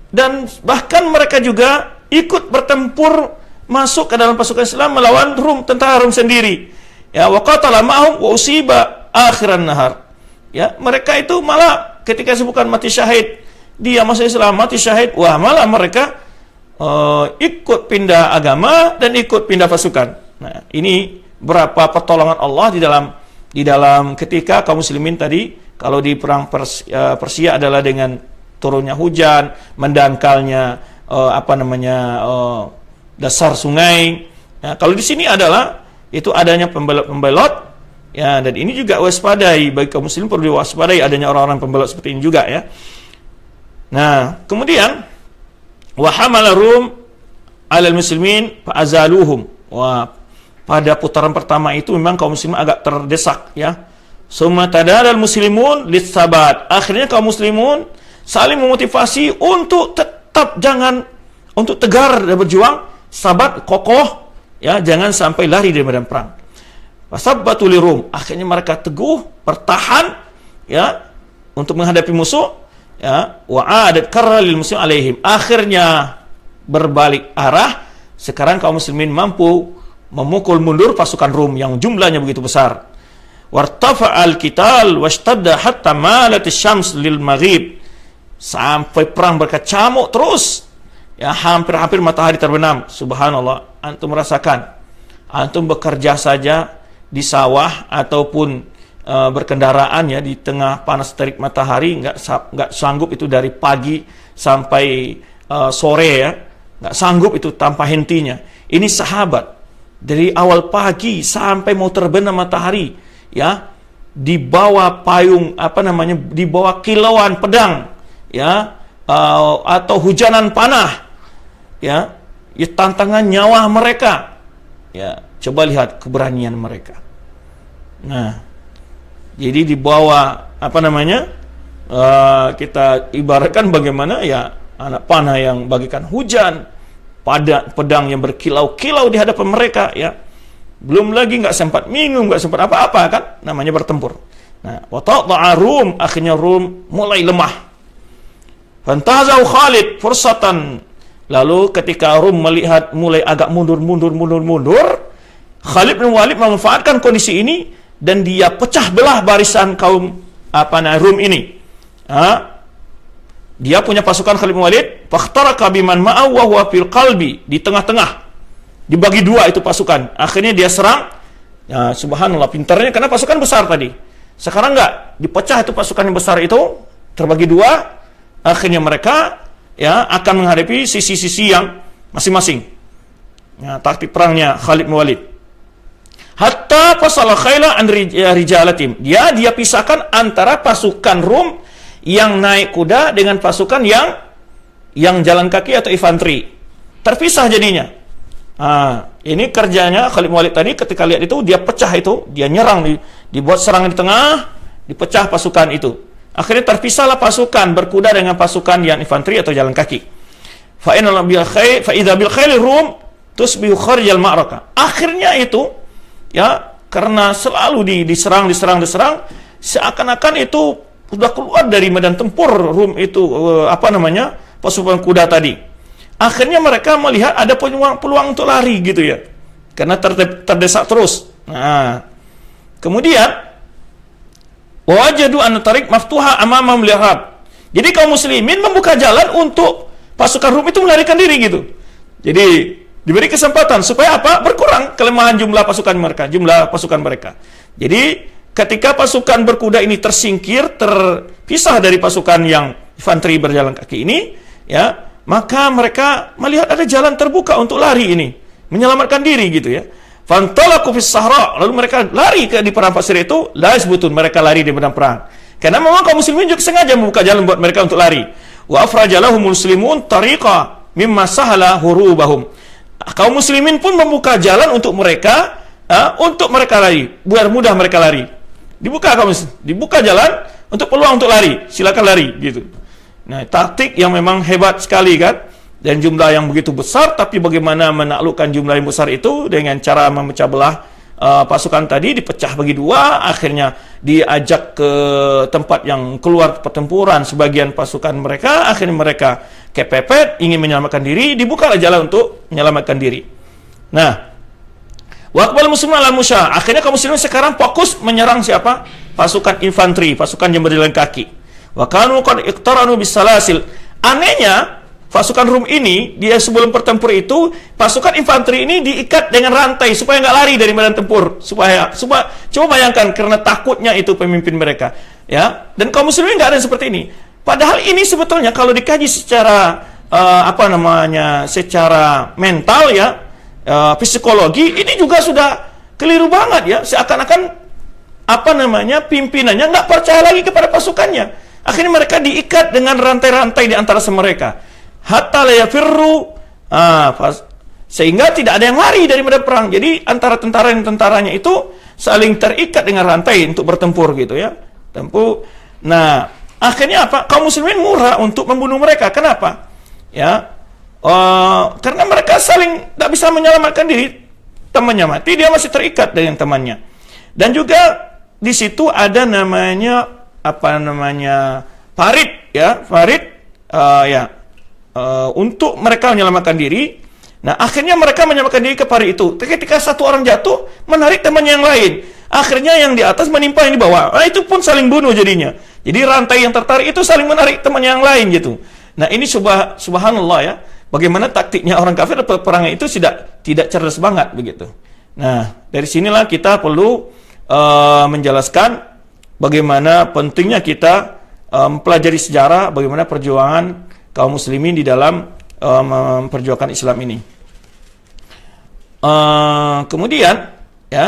Speaker 1: Dan bahkan mereka juga ikut bertempur masuk ke dalam pasukan Islam melawan tentara Rum sendiri. Ya, wa qatala ma'hum wa usiba akhiran nahar. Ya, mereka itu malah ketika disebutkan mati syahid, dia masuk Islam mati syahid, wah, malah mereka ikut pindah agama dan ikut pindah pasukan. Nah, ini berapa pertolongan Allah di dalam ketika kaum muslimin tadi. Kalau di perang Persia adalah dengan turunnya hujan, mendangkalnya dasar sungai. Nah, kalau di sini adalah itu adanya pembelot-pembelot, ya, dan ini juga waspadai, bagi kaum muslim perlu diwaspadai adanya orang-orang pembelot seperti ini juga, ya. Nah, kemudian wa hamala rum 'alal muslimin fa azaluhum. Wah, pada putaran pertama itu memang kaum muslimin agak terdesak, ya. Summa tadaral muslimun lis-sabat. Akhirnya kaum muslimun saling memotivasi untuk tetap untuk tegar dan berjuang, sabat, kokoh, ya, jangan sampai lari dari medan perang. Wasabbatu lirum. Akhirnya mereka teguh, bertahan, ya, untuk menghadapi musuh, ya. Wa adat karra lil muslim alaihim. Akhirnya berbalik arah, sekarang kaum muslimin mampu memukul mundur pasukan Rum yang jumlahnya begitu besar. Wartafa'al qital washtadda hatta malatis syams lil maghrib. Sampai perang berkecamuk terus, ya, hampir-hampir matahari terbenam. Subhanallah, antum merasakan, antum bekerja saja di sawah ataupun berkendaraan, ya, di tengah panas terik matahari, nggak sanggup itu dari pagi sampai sore, ya, nggak sanggup itu tanpa hentinya. Ini sahabat dari awal pagi sampai mau terbenam matahari, ya, di bawah payung di bawah kilauan pedang, ya, atau hujanan panah, ya, tantangan nyawa mereka, ya. Coba lihat keberanian mereka. Nah, jadi di bawah kita ibaratkan bagaimana, ya, anak panah yang bagikan hujan, pedang yang berkilau-kilau di hadapan mereka, ya. Belum lagi nggak sempat minum, nggak sempat apa-apa, kan, namanya bertempur. Nah, wa ta'ta'a Rum, akhirnya Rum mulai lemah. Fantazau Khalid fursatan. Lalu ketika Rum melihat mulai agak mundur, Khalid bin Walid memanfaatkan kondisi ini dan dia pecah belah barisan kaum Rum ini. Dia punya pasukan Khalid bin Walid, fakhtaraka biman ma'ahu wa huwa fil qalbi, di tengah-tengah. Dibagi dua itu pasukan. Akhirnya dia serang. Ya, subhanallah, pintarnya, karena pasukan besar tadi. Sekarang enggak, dipecah itu pasukan yang besar itu, terbagi dua. Akhirnya mereka, ya, akan menghadapi sisi-sisi yang masing-masing. Ya, taktik perangnya Khalid bin Walid. Hatta fasala khayla an rijalatim. Dia pisahkan antara pasukan Rum yang naik kuda dengan pasukan yang jalan kaki atau infanteri. Terpisah jadinya. Ini kerjanya Khalid bin Walid tadi ketika lihat itu, dia pecah itu, dia nyerang, dibuat serangan di tengah, dipecah pasukan itu. Akhirnya terpisahlah pasukan berkuda dengan pasukan yang infanteri atau jalan kaki. Fa idza bil khayl rum tusbihu kharijal ma'raka. Akhirnya itu ya, karena selalu diserang, seakan-akan itu sudah keluar dari medan tempur Rum itu, pasukan kuda tadi. Akhirnya mereka melihat ada peluang untuk lari gitu ya, karena terdesak terus. Nah, kemudian wajadu an tariq maftuha amamahum lihab. Jadi kaum muslimin membuka jalan untuk pasukan Rum itu melarikan diri gitu. Jadi diberi kesempatan supaya apa? Berkurang kelemahan jumlah pasukan mereka. Jadi ketika pasukan berkuda ini tersingkir, terpisah dari pasukan yang infanteri berjalan kaki ini, ya, maka mereka melihat ada jalan terbuka untuk lari ini, menyelamatkan diri gitu ya. Fantalaqu fis sahra, lalu mereka lari di padang pasir itu, la yasbutun, mereka lari di medan perang. Karena memang kaum muslimin juga sengaja membuka jalan buat mereka untuk lari. Wa afrajalahumul muslimun tariqa mimma sahala hurubahum. Kaum muslimin pun membuka jalan untuk mereka lari, biar mudah mereka lari. Dibuka jalan untuk peluang untuk lari, silakan lari gitu. Nah, taktik yang memang hebat sekali kan, dan jumlah yang begitu besar, tapi bagaimana menaklukkan jumlah yang besar itu dengan cara memecah belah pasukan tadi, dipecah bagi dua, akhirnya diajak ke tempat yang keluar pertempuran sebagian pasukan mereka, akhirnya mereka kepepet, ingin menyelamatkan diri, dibukalah jalan untuk menyelamatkan diri. Nah, waqbal muslimin ala musyah, akhirnya kaum muslimin sekarang fokus menyerang siapa? Pasukan infanteri, pasukan yang berjalan kaki. Wa kanu qad iqtaranu bisalasil. Anehnya pasukan Rum ini, dia sebelum bertempur itu, pasukan infanteri ini diikat dengan rantai supaya nggak lari dari medan tempur. Coba bayangkan, karena takutnya itu pemimpin mereka, ya. Dan kaum muslimin nggak ada yang seperti ini. Padahal ini sebetulnya kalau dikaji secara secara mental ya, psikologi, ini juga sudah keliru banget ya. Seakan-akan pimpinannya nggak percaya lagi kepada pasukannya. Akhirnya mereka diikat dengan rantai-rantai di antara mereka. Hatta la yafirru, sehingga tidak ada yang lari dari medan perang. Jadi antara tentara dan tentaranya itu saling terikat dengan rantai untuk bertempur gitu ya. Nah, akhirnya apa? Kaum muslimin murah untuk membunuh mereka. Kenapa? Ya, karena mereka saling tidak bisa menyelamatkan diri. Temannya mati, dia masih terikat dengan temannya. Dan juga di situ ada namanya farid ya, untuk mereka menyelamatkan diri. Nah, akhirnya mereka menyelamatkan diri ke farid itu. Ketika satu orang jatuh, menarik temannya yang lain. Akhirnya yang di atas menimpa yang di bawah. Nah, itu pun saling bunuh jadinya. Jadi rantai yang tertarik itu saling menarik temannya yang lain gitu. Nah, ini subhanallah ya. Bagaimana taktiknya orang kafir peperangan itu tidak cerdas banget begitu. Nah, dari sinilah kita perlu menjelaskan bagaimana pentingnya kita mempelajari sejarah, bagaimana perjuangan kaum muslimin di dalam memperjuangkan Islam ini. Kemudian ya,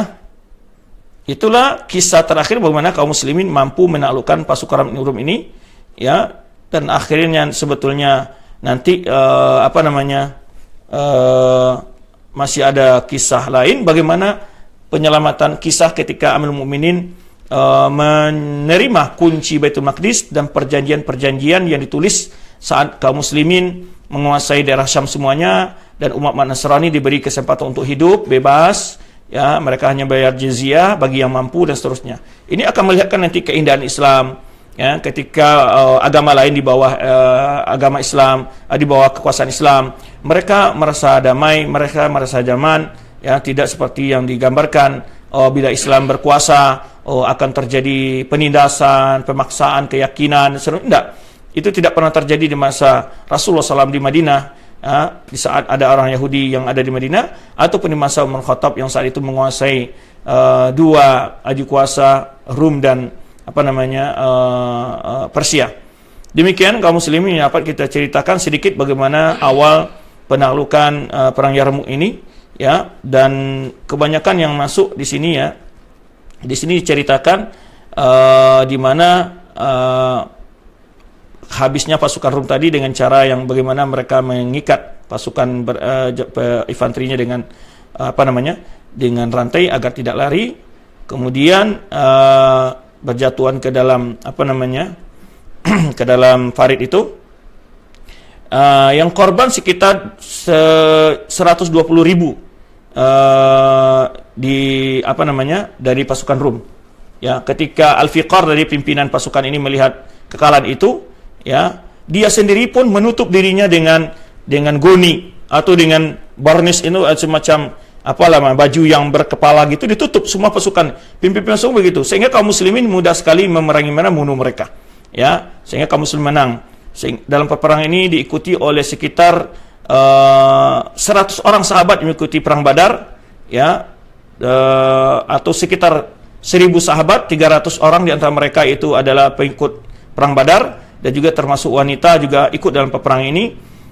Speaker 1: itulah kisah terakhir bagaimana kaum muslimin mampu menaklukkan pasukan Rum ini ya, dan akhirnya sebetulnya nanti masih ada kisah lain bagaimana penyelamatan kisah ketika Amirul Mukminin menerima kunci Baitul Maqdis dan perjanjian-perjanjian yang ditulis saat kaum muslimin menguasai daerah Syam semuanya, dan umat Nasrani diberi kesempatan untuk hidup bebas ya, mereka hanya bayar jizyah bagi yang mampu dan seterusnya. Ini akan melihatkan nanti keindahan Islam ya, ketika agama lain di bawah agama Islam, di bawah kekuasaan Islam, mereka merasa damai, mereka merasa nyaman ya, tidak seperti yang digambarkan bila Islam berkuasa akan terjadi penindasan, pemaksaan, keyakinan, tidak. Itu tidak pernah terjadi di masa Rasulullah SAW di Madinah, di saat ada orang Yahudi yang ada di Madinah, ataupun di masa Umar Khattab yang saat itu menguasai dua aju kuasa, Rum dan Persia. Demikian kaum muslimin yang dapat kita ceritakan sedikit bagaimana awal penaklukan perang Yarmuk ini ya, dan kebanyakan yang masuk di sini ya. Di sini diceritakan di mana habisnya pasukan Rum tadi dengan cara yang bagaimana mereka mengikat pasukan infanterinya dengan dengan rantai agar tidak lari, kemudian berjatuhan ke dalam ke dalam farid itu. Yang korban sekitar 120.000 dari pasukan Rum. Ya, ketika Al-Fiqar dari pimpinan pasukan ini melihat kekalahan itu, ya, dia sendiri pun menutup dirinya dengan goni atau dengan barnis itu, semacam baju yang berkepala gitu, ditutup semua pasukan pimpinan pasukan begitu, sehingga kaum muslimin mudah sekali memerangi membunuh mereka, ya, sehingga kaum muslimin menang. Dalam peperangan ini diikuti oleh sekitar 100 orang sahabat yang mengikuti perang Badar, ya, atau sekitar 1000 sahabat, 300 orang di antara mereka itu adalah pengikut perang Badar, dan juga termasuk wanita juga ikut dalam peperangan ini.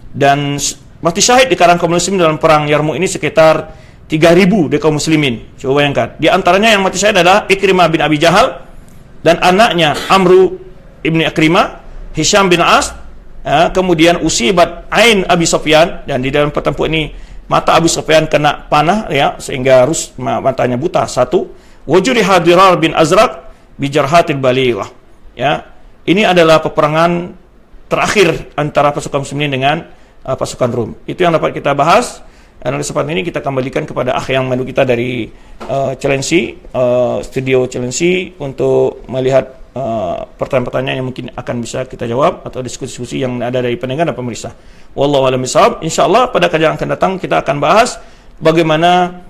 Speaker 1: Dan mati syahid di kalangan kaum muslimin dalam perang Yarmuk ini sekitar 3.000 dari kaum muslimin. Coba bayangkan. Di antaranya yang mati syahid adalah Ikrimah bin Abi Jahal dan anaknya Amru ibn Ikrimah, Hisham bin As, kemudian usibat Ain Abi Sufyan, dan di dalam pertempuran ini mata Abi Sufyan kena panah, ya, sehingga matanya buta satu. Wujudi Hadirar bin Azraq bijarhatil balighah. Ya, ini adalah peperangan terakhir antara pasukan muslimin dengan pasukan Rum. Itu yang dapat kita bahas. Dan kesempatan ini kita kembalikan kepada akh yang mendu kita dari Cilensi, studio Cilensi, untuk melihat pertanyaan-pertanyaan yang mungkin akan bisa kita jawab atau diskusi-diskusi yang ada dari pendengar dan pemirsa. Wallahu a'lam bishawab. Insyaallah pada kajian akan datang kita akan bahas bagaimana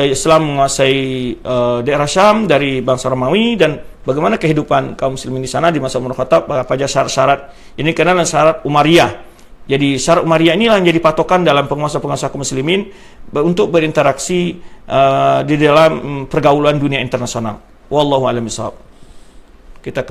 Speaker 1: Islam menguasai daerah Syam dari bangsa Romawi, dan bagaimana kehidupan kaum muslimin di sana di masa Umar Khattab, apa saja syarat-syarat. Ini karena syarat Umayyah. Jadi syarat Umayyah inilah yang jadi patokan dalam penguasa-penguasa kaum muslimin untuk berinteraksi di dalam pergaulan dunia internasional. Wallahu a'lam bishawab. Kita